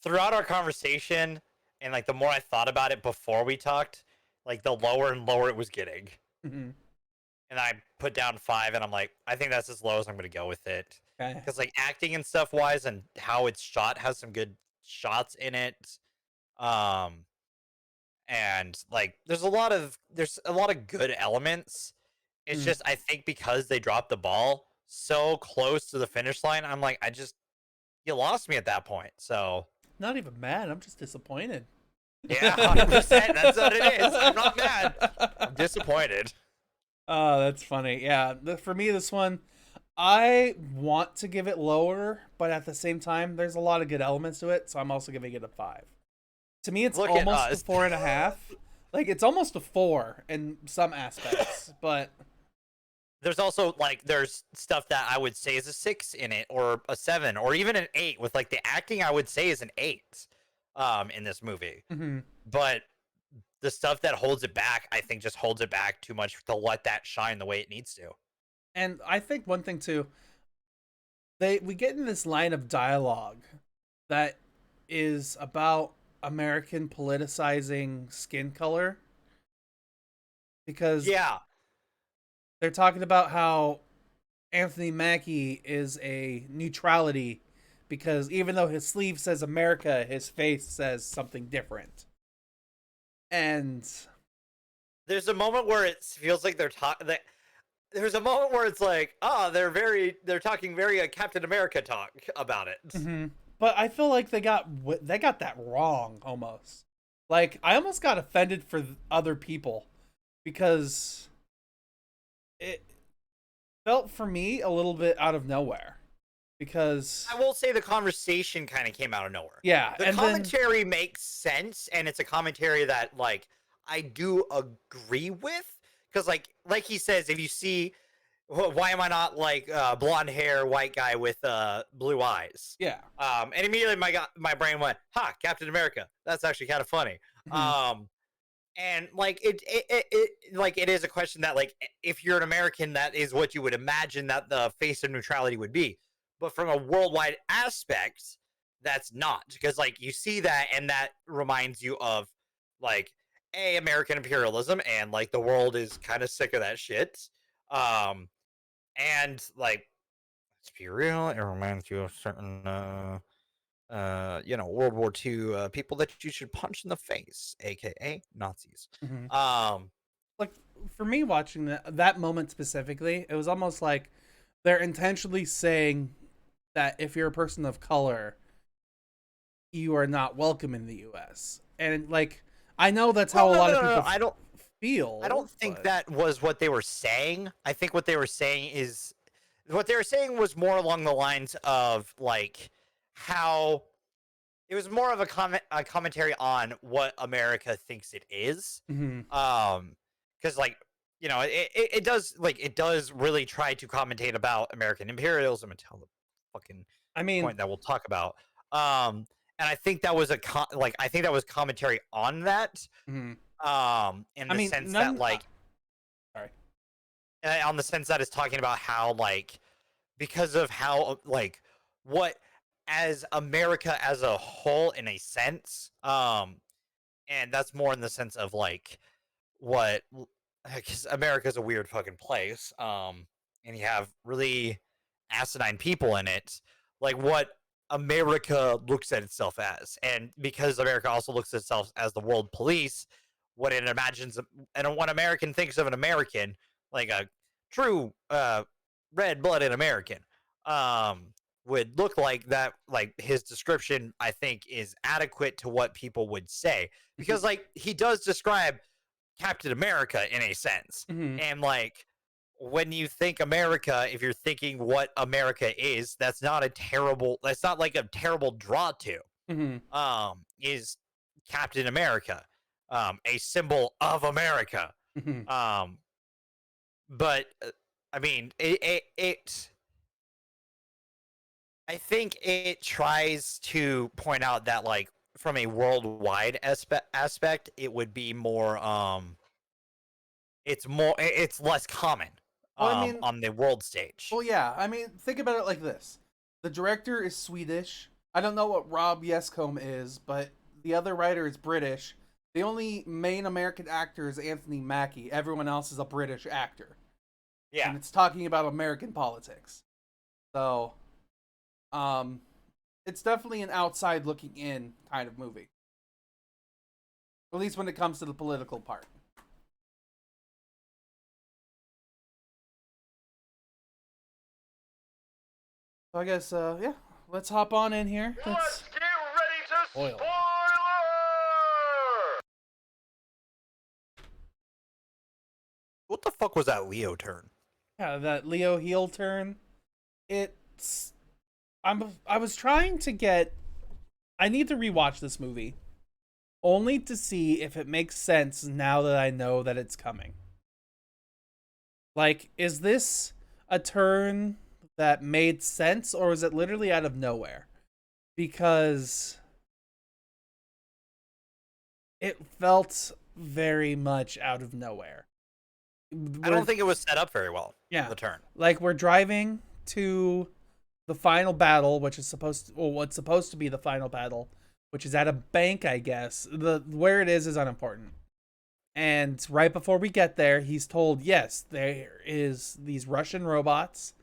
Throughout our conversation, and like the more I thought about it before we talked, like the lower and lower it was getting. Mm-hmm. And I put down 5, and I'm like, I think that's as low as I'm gonna go with it. Okay. Because like acting and stuff wise, and how it's shot has some good shots in it. And like there's a lot of good elements. It's just I think because they dropped the ball so close to the finish line, I'm like, you lost me at that point. So Not even mad. I'm just disappointed. yeah, 100%. That's what it is. I'm not mad. I'm disappointed. Oh, that's funny. Yeah, for me, this one, I want to give it lower, but at the same time, there's a lot of good elements to it, so I'm also giving it a 5. To me, it's almost a 4.5. Like, it's almost a 4 in some aspects, but there's also like there's stuff that I would say is a 6 in it, or a 7, or even an 8. With like the acting, I would say is an 8 in this movie. Mm-hmm. But the stuff that holds it back, I think, just holds it back too much to let that shine the way it needs to. And I think one thing too, we get in this line of dialogue that is about American politicizing skin color, because yeah, they're talking about how Anthony Mackie is a neutrality, because even though his sleeve says America, his face says something different. And there's a moment where it feels like there's a moment where it's like, they're talking very Captain America talk about it. Mm-hmm. But I feel like they got that wrong almost. Like, I almost got offended for other people, because it felt for me a little bit out of nowhere. Because I will say the conversation kind of came out of nowhere. Yeah, the commentary makes sense, and it's a commentary that like I do agree with, because like he says, if you see, why am I not like blonde hair, white guy with blue eyes? Yeah. And immediately my brain went, "Ha, Captain America." That's actually kind of funny. Mhm. And like it like it is a question that like if you're an American, that is what you would imagine that the face of neutrality would be. But from a worldwide aspect, that's not, because like you see that and that reminds you of like American imperialism, and like the world is kind of sick of that shit. Um and like, let's be real, it reminds you of certain World War II people that you should punch in the face, aka Nazis. Mhm. Um, Like for me watching that moment specifically, it was almost like they're intentionally saying that if you're a person of color, you are not welcome in the US. And like I know that's how well, a no, lot no, of no, no. people I feel, don't think but that was what they were saying. I think what they were saying was more along the lines of like how it was more of a commentary on what America thinks it is. mhm. Because like, it does, like, it does really try to commentate about American imperialism until the fucking I mean, point that we'll talk about. And I think that was I think that was commentary on that. mhm. In I the mean, sense that none like, sorry. on the sense that it's talking about how like, because of how like what, as America as a whole, in a sense, and that's more in the sense of like what, because America's a weird fucking place, and you have really asinine people in it, like what America looks at itself as, and because America also looks at itself as the world police, what it imagines, and what American thinks of an American, like a true red-blooded American, um, would look like that. Like his description, I think, is adequate to what people would say, because like he does describe Captain America in a sense. Mhm. And like, when you think America, if you're thinking what America is, that's not like a terrible draw to. Mhm. Is Captain America. A symbol of America. Mhm. Um, but I mean, I think it tries to point out that like from a worldwide aspect, it would be more it's less common Well, I mean, on the world stage. well, yeah. I mean, think about it like this: the director is Swedish. I don't know what Rob Yescombe is, but the other writer is British. The only main American actor is Anthony Mackie. Everyone else is a British actor, Yeah. and it's talking about American politics. So, um, it's definitely an outside looking in kind of movie, at least when it comes to the political part. So I guess, yeah, let's hop on in here. Let's get ready to Spoiler. spoiler! What the fuck was that Leo turn? Yeah, that Leo heel turn. It's I was trying to get I need to rewatch this movie only to see if it makes sense now that I know that it's coming. Like, is this a turn that made sense or is it literally out of nowhere? Because it felt very much out of nowhere. I don't think it was set up very well. Yeah. The turn. Like we're driving to the final battle, which is supposed to, well, what's supposed to be the final battle, which is at a bank, I guess. The where it is unimportant. And right before we get there, he's told, yes, there is these Russian robots,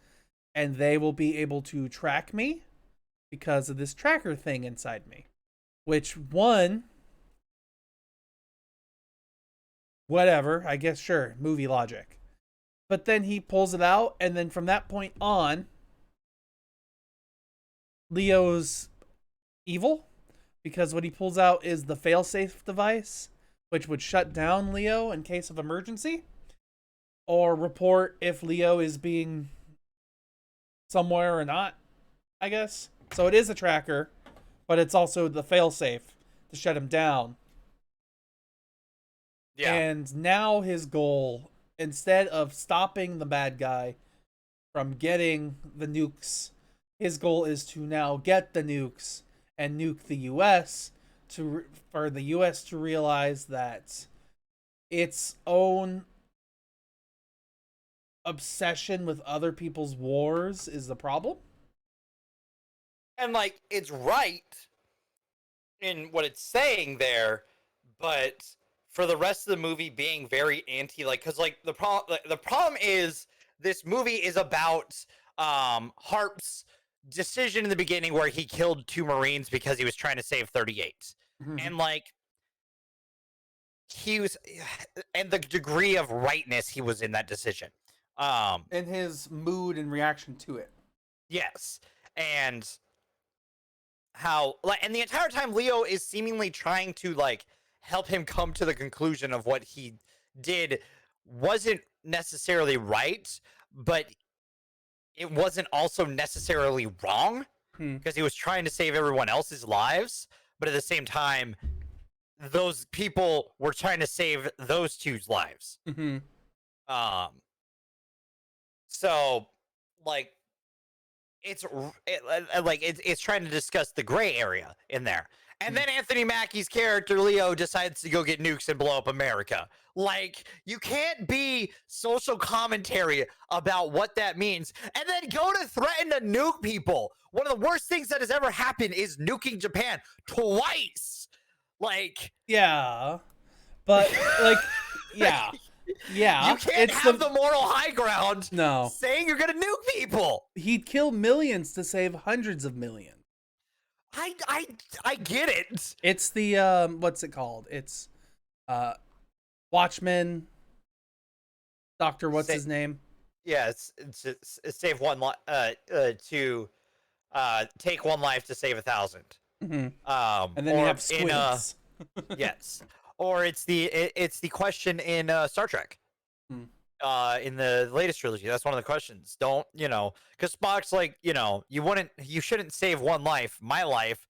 and they will be able to track me because of this tracker thing inside me. Which one, whatever, I guess, sure, movie logic. But then he pulls it out, and then from that point on, Leo's evil because what he pulls out is the failsafe device, which would shut down Leo in case of emergency or report if Leo is being somewhere or not, I guess. So it is a tracker, but it's also the failsafe to shut him down. Yeah. And now his goal, instead of stopping the bad guy from getting the nukes, his goal is to now get the nukes and nuke the U.S. for the U.S. to realize that its own obsession with other people's wars is the problem. And like it's right in what it's saying there, but for the rest of the movie being very anti, like, because like the problem is this movie is about Harp's decision in the beginning where he killed 2 Marines because he was trying to save 38, and like he was, and the degree of rightness he was in that decision, And his mood and reaction to it. yes, and how, like, and the entire time Leo is seemingly trying to like help him come to the conclusion of what he did wasn't necessarily right, but it wasn't also necessarily wrong because he was trying to save everyone else's lives, but at the same time those people were trying to save those two's lives. um so like it's trying to discuss the gray area in there. And then Anthony Mackie's character Leo decides to go get nukes and blow up America. Like, you can't be social commentary about what that means and then go to threaten to nuke people. One of the worst things that has ever happened is nuking Japan twice. Like, Yeah, but like, yeah, you can't have the moral high ground. No, saying you're gonna nuke people. He'd kill millions to save hundreds of millions. I get it. It's the what's it called? It's Watchmen. Doctor, what's his name? Yeah, it's save one to take one life to save 1,000. And then you have squids. Yes, or it's the question in Star Trek. In the latest trilogy, that's one of the questions. Don't, because Spock's like, you shouldn't save one life, my life,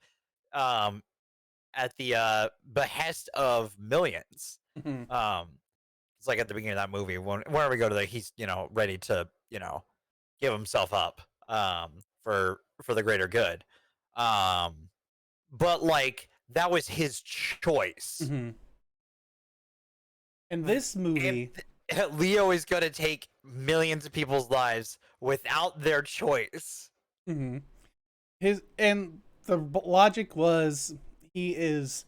at the behest of millions. It's like at the beginning of that movie whenever we go to he's ready to give himself up for the greater good, but like that was his choice. In this movie, Leo is gonna take millions of people's lives without their choice. The logic was he is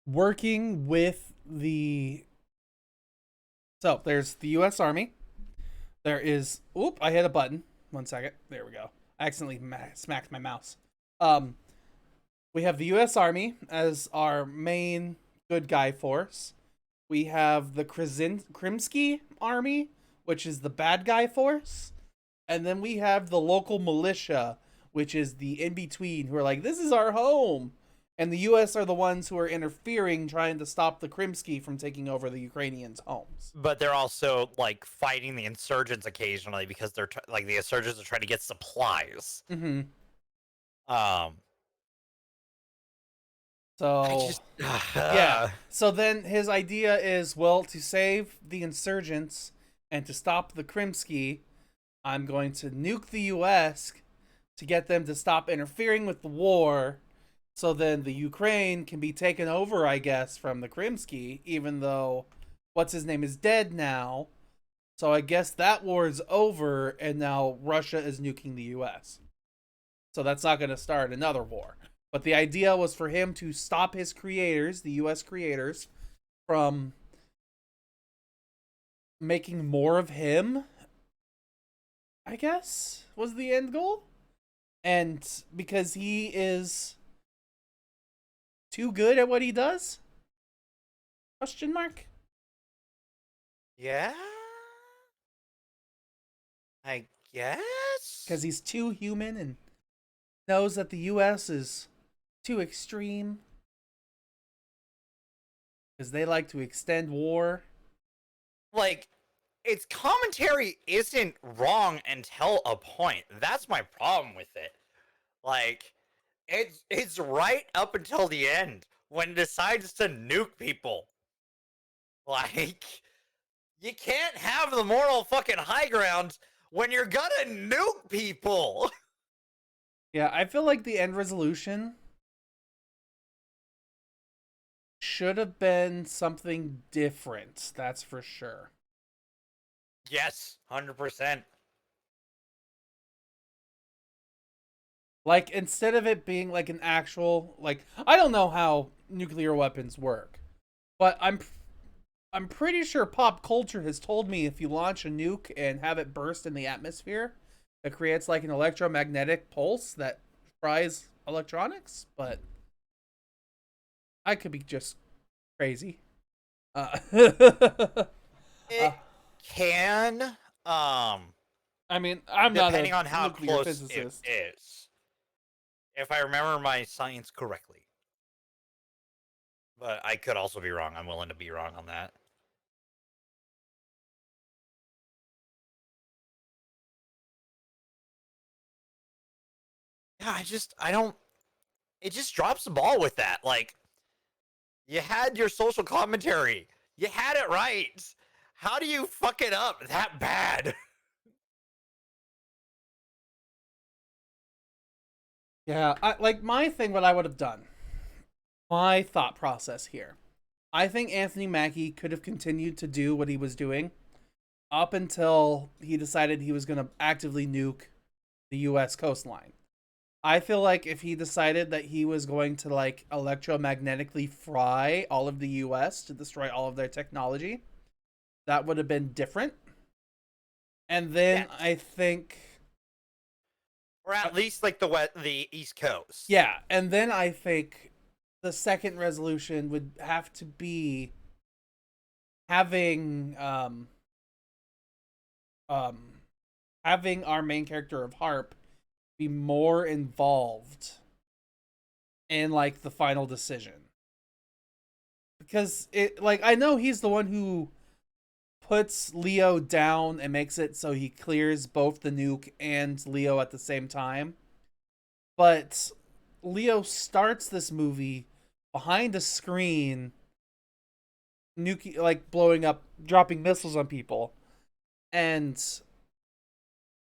working with so there's the U.S. Army. There is, I hit a button. 1 second. There we go. I accidentally smacked my mouse. We have the U.S. Army as our main good guy force. We have the Krimsky Army, which is the bad guy force. And then we have the local militia, which is the in-between, who are like, this is our home. And the U.S. are the ones who are interfering, trying to stop the Krimsky from taking over the Ukrainians' homes. But they're also, like, fighting the insurgents occasionally because they're, the insurgents are trying to get supplies. So, yeah. So then his idea is, well, to save the insurgents and to stop the Krimsky, I'm going to nuke the U.S. to get them to stop interfering with the war, so then the Ukraine can be taken over, I guess, from the Krimsky, even though what's-his-name is dead now. So I guess that war is over, and now Russia is nuking the U.S. So that's not going to start another war. But the idea was for him to stop his creators, the U.S. creators, from making more of him, I guess, was the end goal. And because he is too good at what he does? Question mark? Yeah? I guess? Because he's too human and knows that the U.S. is too extreme. Because they like to extend war. Like, its commentary isn't wrong until a point. That's my problem with it. Like, it's right up until the end when it decides to nuke people. Like, you can't have the moral fucking high ground when you're gonna nuke people. Yeah, I feel like the end resolution should have been something different. That's for sure. Yes, 100%. Like, instead of it being like an actual, like, I don't know how nuclear weapons work, but I'm pretty sure pop culture has told me if you launch a nuke and have it burst in the atmosphere, it creates like an electromagnetic pulse that fries electronics. But I could be just crazy. It can, I mean, I'm not depending a on how nuclear close physicist. it is. If I remember my science correctly. But I could also be wrong. I'm willing to be wrong on that. Yeah, I don't, it just drops the ball with that. Like, you had your social commentary. You had it right. How do you fuck it up that bad? Yeah, like my thing, what I would have done, my thought process here. I think Anthony Mackie could have continued to do what he was doing up until he decided he was going to actively nuke the U.S. coastline. I feel like if he decided that he was going to like electromagnetically fry all of the US to destroy all of their technology, that would have been different. And then Yes. I think Or at least like the East Coast. yeah, and then I think the second resolution would have to be having um having our main character of Harp be more involved in like the final decision. Because it like I know he's the one who puts Leo down and makes it so he clears both the nuke and Leo at the same time. But Leo starts this movie behind a screen, nuke like blowing up, dropping missiles on people, and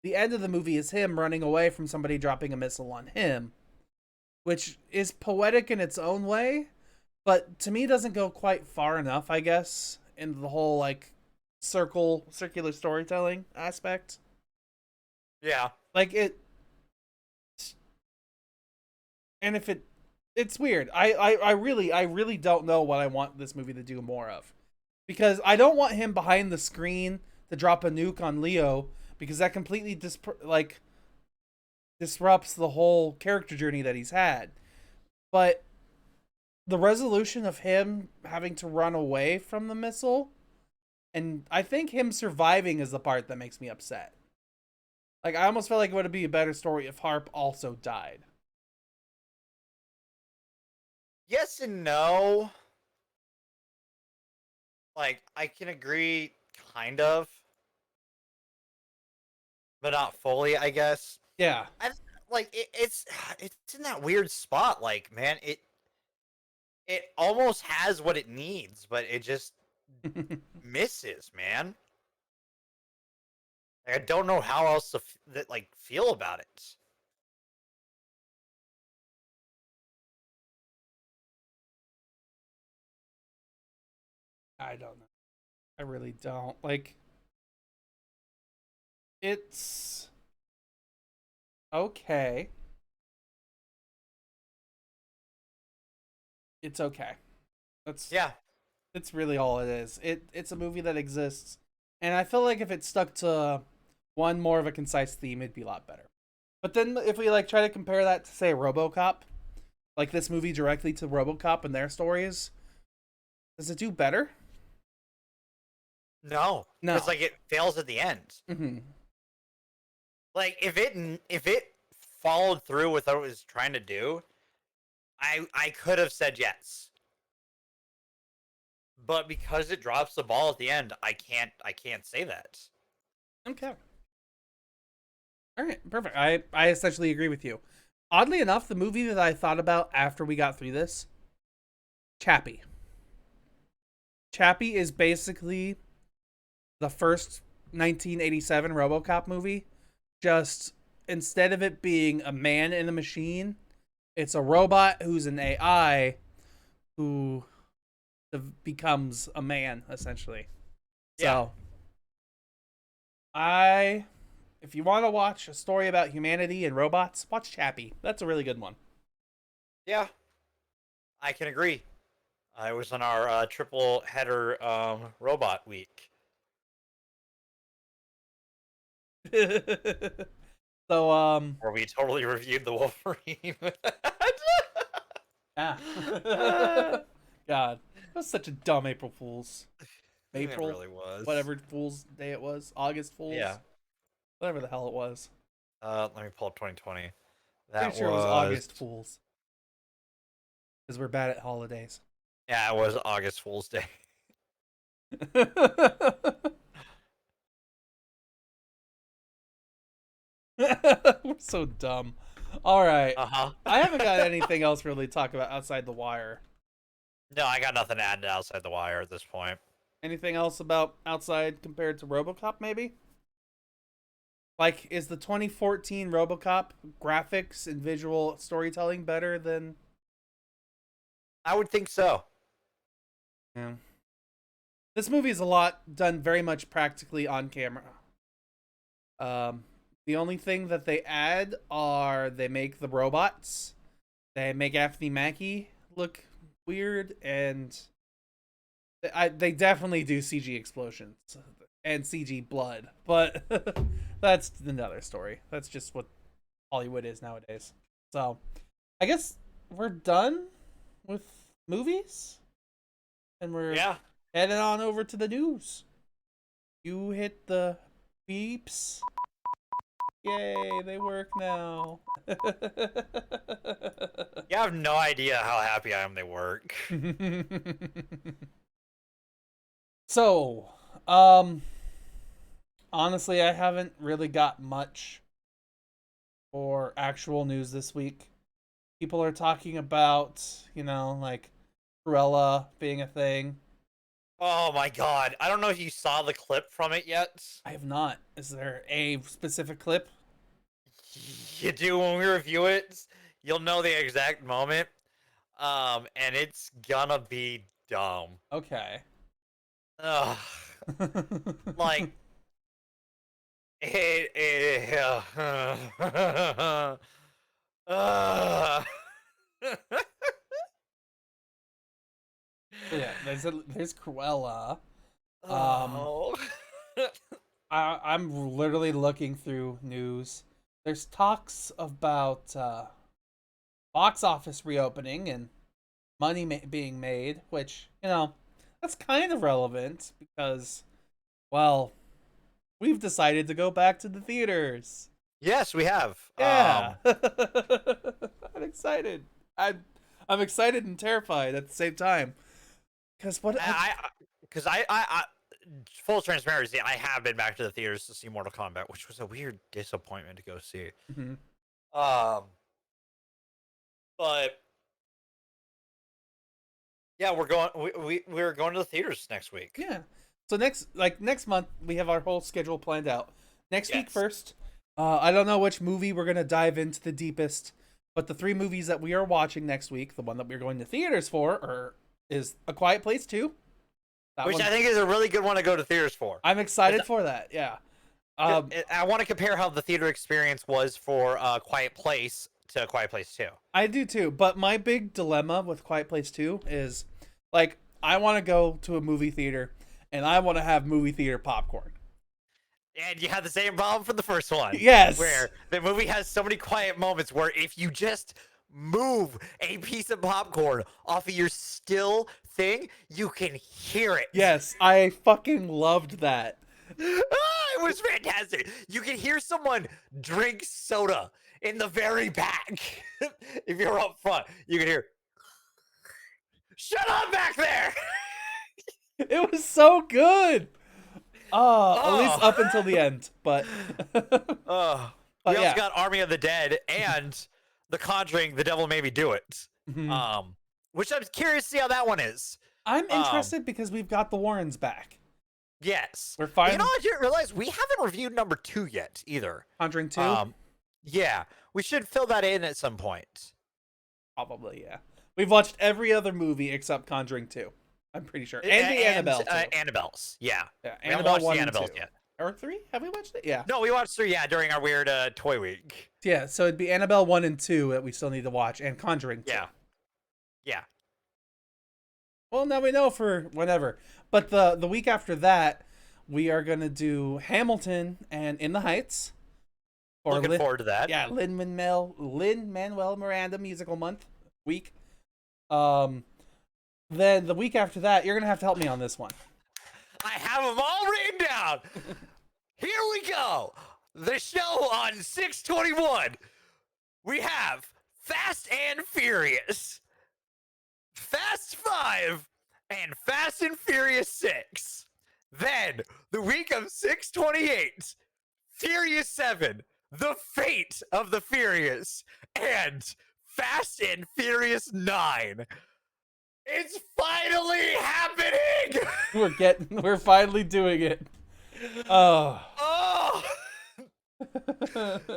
the end of the movie is him running away from somebody dropping a missile on him, which is poetic in its own way, but to me doesn't go quite far enough, I guess, in the whole like circular storytelling aspect. Yeah. Like it, and if it's weird. I really don't know what I want this movie to do more of, because I don't want him behind the screen to drop a nuke on Leo, because that completely disrupts the whole character journey that he's had. But the resolution of him having to run away from the missile, and I think him surviving is the part that makes me upset. Like, I almost feel like it would be a better story if Harp also died. Yes and no. Like, I can agree, kind of, but not fully, I guess. Yeah. I like it's in that weird spot. Like, man, it almost has what it needs, but it just misses, man. Like, I don't know how else to feel about it. I don't know. I really don't. Like, it's okay. It's okay. That's Yeah. It's really all it is. It's a movie that exists, and I feel like if it stuck to one more of a concise theme, it'd be a lot better. But then if we like try to compare that to say RoboCop, like this movie directly to RoboCop and their stories, does it do better? No. No. Because like it fails at the end. Mm-hmm. Like if it followed through with what it was trying to do, I could have said yes. But because it drops the ball at the end, I can't say that. Okay. All right, perfect. I essentially agree with you. Oddly enough, the movie that I thought about after we got through this, Chappie. Chappie is basically the first 1987 RoboCop movie. Just instead of it being a man in a machine, it's a robot who's an AI who becomes a man, essentially. Yeah. So, if you want to watch a story about humanity and robots, watch Chappie. That's a really good one. Yeah, I can agree. I was on our triple header robot week. So, Where we totally reviewed the Wolverine. ah. God, that was such a dumb April Fool's. April, It really was. whatever Fool's Day it was, August Fool's. Yeah. Whatever the hell it was. Let me pull up 2020. That Pretty sure it was August Fool's. Because we're bad at holidays. Yeah, it was August Fool's Day. We're so dumb. All right. Uh-huh. I haven't got anything else really to talk about outside the wire. No, I got nothing to add to outside the wire at this point. Anything else about outside compared to RoboCop, maybe? Like, is the 2014 RoboCop graphics and visual storytelling better than... I would think so. Yeah. This movie is a lot done very much practically on camera. The only thing that they add are they make the robots, they make Anthony Mackie look weird, and they definitely do CG explosions and CG blood, but that's another story. That's just what Hollywood is nowadays. So, I guess we're done with movies, and we're heading on over to the news. You hit the beeps. Yay, they work now. You have no idea how happy I am they work. So, honestly, I haven't really got much for actual news this week. People are talking about, like Cruella being a thing. Oh my god. I don't know if you saw the clip from it yet. I have not. Is there a specific clip? You do when we review it. You'll know the exact moment. And it's gonna be dumb. Okay. Ugh. Like Yeah, there's Cruella. Oh. I'm literally looking through news. There's talks about box office reopening and money being made, which, that's kind of relevant because, well, we've decided to go back to the theaters. Yes, we have. Yeah. I'm excited. I'm excited and terrified at the same time. Because I full transparency, I have been back to the theaters to see Mortal Kombat, which was a weird disappointment to go see. Mm-hmm. But yeah, we're going to the theaters next week. Yeah. So next month we have our whole schedule planned out. Next week first, I don't know which movie we're gonna dive into the deepest, but the 3 movies that we are watching next week, the one that we're going to theaters for, is A Quiet Place 2. Which I think is a really good one to go to theaters for. I'm excited for that. Yeah. I want to compare how the theater experience was for Quiet Place to Quiet Place 2. I do too, but my big dilemma with Quiet Place 2 is, like, I want to go to a movie theater and I want to have movie theater popcorn. And you had the same problem for the first one. Yes. Where the movie has so many quiet moments where if you just move a piece of popcorn off of your still thing, you can hear it. Yes, I fucking loved that. It was fantastic. You can hear someone drink soda in the very back. If you're up front, you can hear, "Shut up back there." It was so good. At least up until the end, but we also got Army of the Dead and The Conjuring, The Devil Made Me Do It. Mm-hmm. Which I'm curious to see how that one is. I'm interested because we've got the Warrens back. Yes. We're fine. You know, I didn't realize we haven't reviewed number 2 yet either. Conjuring 2? Yeah. We should fill that in at some point. Probably, yeah. We've watched every other movie except Conjuring 2. I'm pretty sure. And the Annabelle, too. Annabelle's, yeah. Yeah, We haven't Annabelle watched 1 the and Annabelle's 2. yet. Or 3? Have we watched it? Yeah. No, we watched 3, during our weird toy week. Yeah, so it'd be Annabelle 1 and 2 that we still need to watch, and Conjuring 2. Yeah. Yeah. Well, now we know for whenever. But the week after that, we are going to do Hamilton and In the Heights. Looking forward to that. Yeah, Lin-Manuel Miranda musical month week. Then the week after that, you're going to have to help me on this one. I have them all written down. Here we go. The show on 6/21. We have Fast and Furious, Fast 5, and Fast and Furious 6. Then, the week of 6/28, Furious 7, The Fate of the Furious, and Fast and Furious 9. It's finally happening! We're finally doing it. Oh. Oh!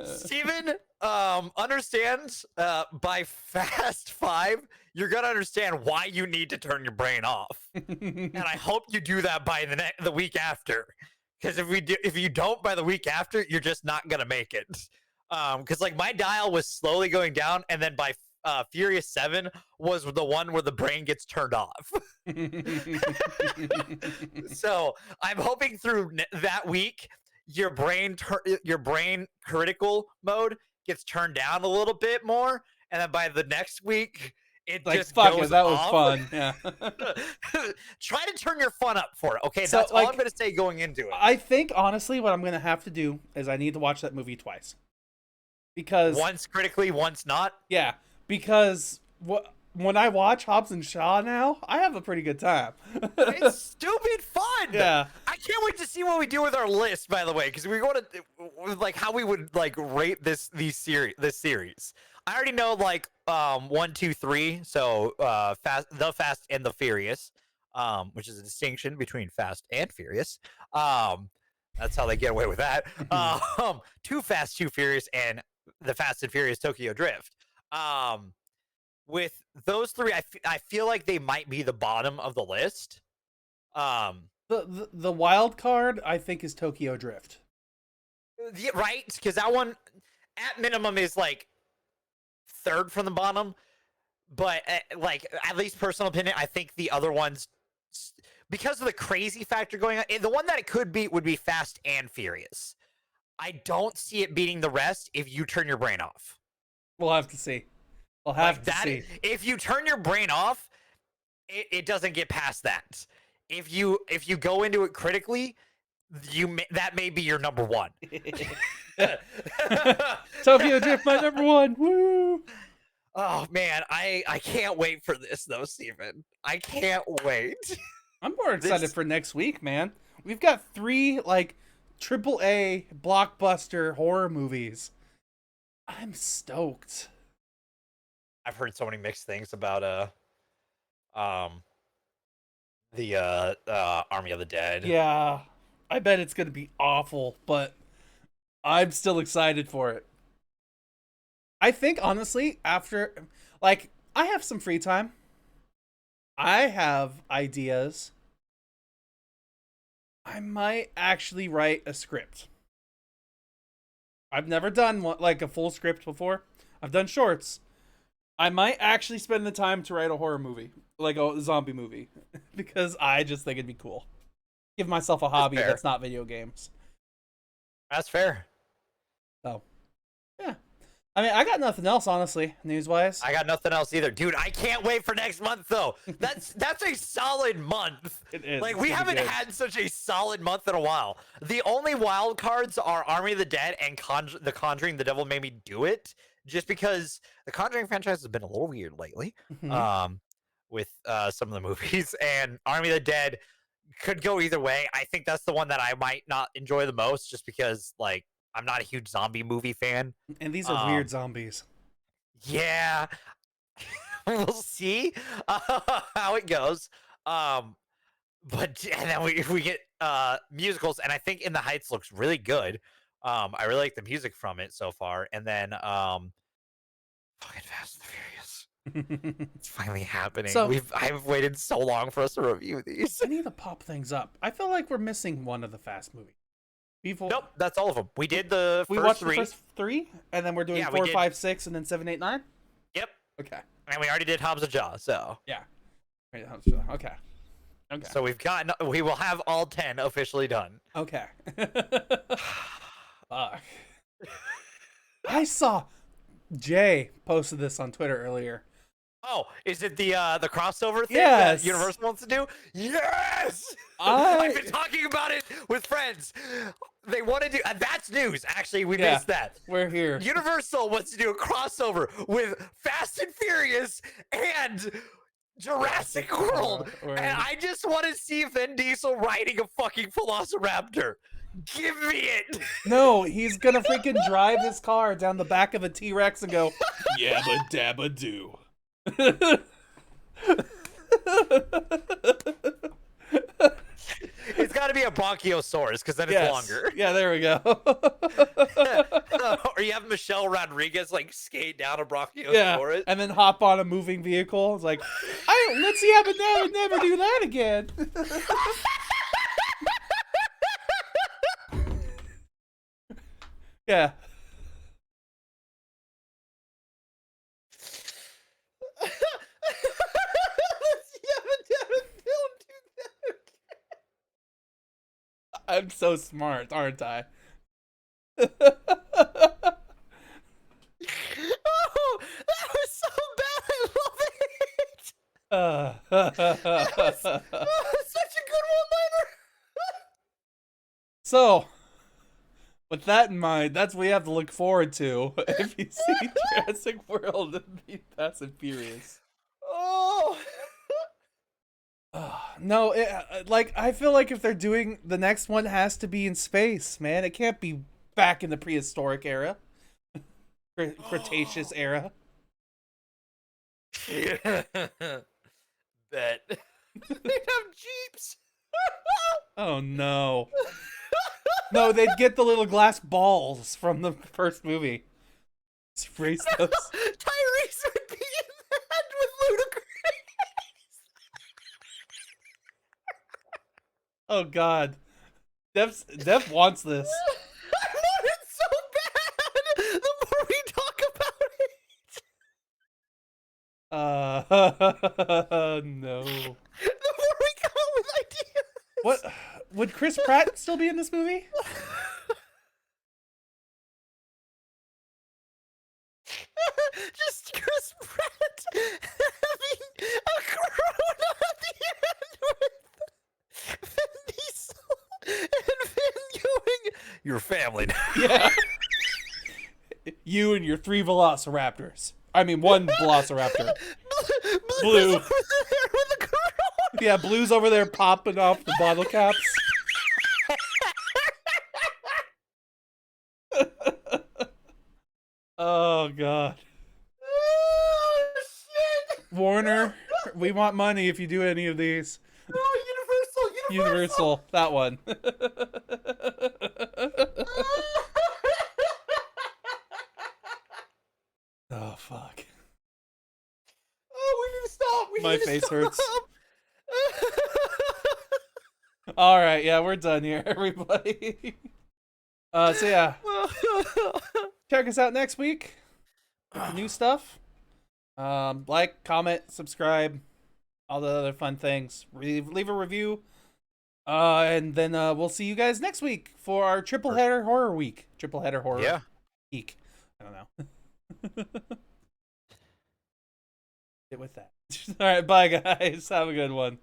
Steven understands by Fast 5, you're gonna understand why you need to turn your brain off. And I hope you do that by the week after. Because if you don't by the week after, you're just not gonna make it. Because like my dial was slowly going down, and then by Furious 7 was the one where the brain gets turned off. So I'm hoping through that week, your brain critical mode gets turned down a little bit more, and then by the next week, it like, just fuck goes it, that off. was fun. Yeah. Try to turn your fun up for it. Okay, So, that's all like, I'm gonna say going into it. I think honestly, what I'm gonna have to do is I need to watch that movie twice. Because Once critically, once not. yeah, because when I watch Hobbs and Shaw now, I have a pretty good time. It's stupid fun. Yeah. I can't wait to see what we do with our list, by the way, because we're going to like how we would like rate this series. I already know like 1, 2, 3. So Fast and the Furious, which is a distinction between Fast and Furious. That's how they get away with that. Too Fast, Too Furious, and the Fast and Furious Tokyo Drift. With those 3, I feel like they might be the bottom of the list. The wild card I think is Tokyo Drift. Yeah, right? Because that one, at minimum, is like 3rd from the bottom. But like, at least personal opinion, I think the other ones, because of the crazy factor going on, the one that it could beat would be Fast and Furious. I don't see it beating the rest if you turn your brain off. We'll have to see. We'll have to see. If you turn your brain off, it doesn't get past that. If you go into it critically, that may be your number 1. Tokyo Drift, my number 1. Woo! Oh man, I can't wait for this though, Steven. I can't wait. I'm more excited for next week, man. We've got 3 like AAA blockbuster horror movies. I'm stoked. I've heard so many mixed things about the Army of the Dead. Yeah, I bet it's gonna be awful, but I'm still excited for it. I think honestly, after like I have some free time, I have ideas. I might actually write a script. I've never done one, like a full script before. I've done shorts. I might actually spend the time to write a horror movie, like a zombie movie, because I just think it'd be cool. Give myself a hobby that's not video games. That's fair. So, yeah. I mean, I got nothing else, honestly, news-wise. I got nothing else either. Dude, I can't wait for next month, though. That's a solid month. It is. Like, we haven't had such a solid month in a while. The only wild cards are Army of the Dead and The Conjuring, The Devil Made Me Do It, just because the Conjuring franchise has been a little weird lately with some of the movies, and Army of the Dead could go either way. I think that's the one that I might not enjoy the most, just because, like, I'm not a huge zombie movie fan. And these are weird zombies. Yeah. We'll see how it goes. But and then we get musicals, and I think In the Heights looks really good. I really like the music from it so far. And then fucking Fast and the Furious. It's finally happening. So- I've waited so long for us to review these. I need to pop things up. I feel like we're missing one of the Fast movies. Nope, that's all of them. We did the We first watched three. the first 3, and then we're doing Yeah, we 4, did. 5, 6, and then 7, 8, 9. Yep, Okay. and we already did Hobbs and Shaw. So Yeah. Okay. Okay. so we will have all 10 officially done. Okay. Fuck. I saw Jay posted this on Twitter earlier. Oh, is it the crossover thing Yes. that Universal wants to do? Yes! I- I've been talking about it with friends. They want to do that's news. Actually, we Yeah. missed that. We're here. Universal wants to do a crossover with Fast and Furious and Jurassic World. Word. And I just want to see Vin Diesel riding a fucking Velociraptor. Give me it. No, he's gonna freaking drive his car down the back of a T-Rex and go, yabba dabba doo. It's got to be a Bronchiosaurus because then it's Yes. longer. Yeah, there we go. Or you have Michelle Rodriguez like skate down a Bronchiosaurus. Yeah, and then hop on a moving vehicle. It's like, let's see, I would never do that again. Yeah. I'm so smart, aren't I? Oh, that was so bad. I love it. Such a good one-liner. So, with that in mind, that's what we have to look forward to if you see Jurassic World and be Fast and Furious. Oh. No, like I feel like if they're doing the next one, has to be in space, man. It can't be back in the prehistoric era, Cretaceous era. Bet. They'd have Jeeps. Oh no, no, they'd get the little glass balls from the first movie. Just race those. Tyrese would be in that with Ludacris. Oh god, Dev wants this. I want it so bad. The more we talk about it, No. the more we come up with ideas. What would Chris Pratt still be in this movie? Just Chris Pratt having a corona at the end with Vin Diesel and Vin going, "Your family now." Yeah. You and your 3 velociraptors. I mean, 1 velociraptor. Blue. Over there with the corona. Yeah, Blue's over there popping off the bottle caps. Oh god. Oh shit! Warner, we want money if you do any of these. Oh, Universal, that one. Oh fuck. Oh, we need to stop. My face hurts. All right, yeah, we're done here, everybody. So yeah, check us out next week for new stuff. Like, comment, subscribe, all the other fun things. Leave a review. And then we'll see you guys next week for our triple header horror week. Triple header horror week. I don't know. Get with that. All right, bye guys. Have a good one.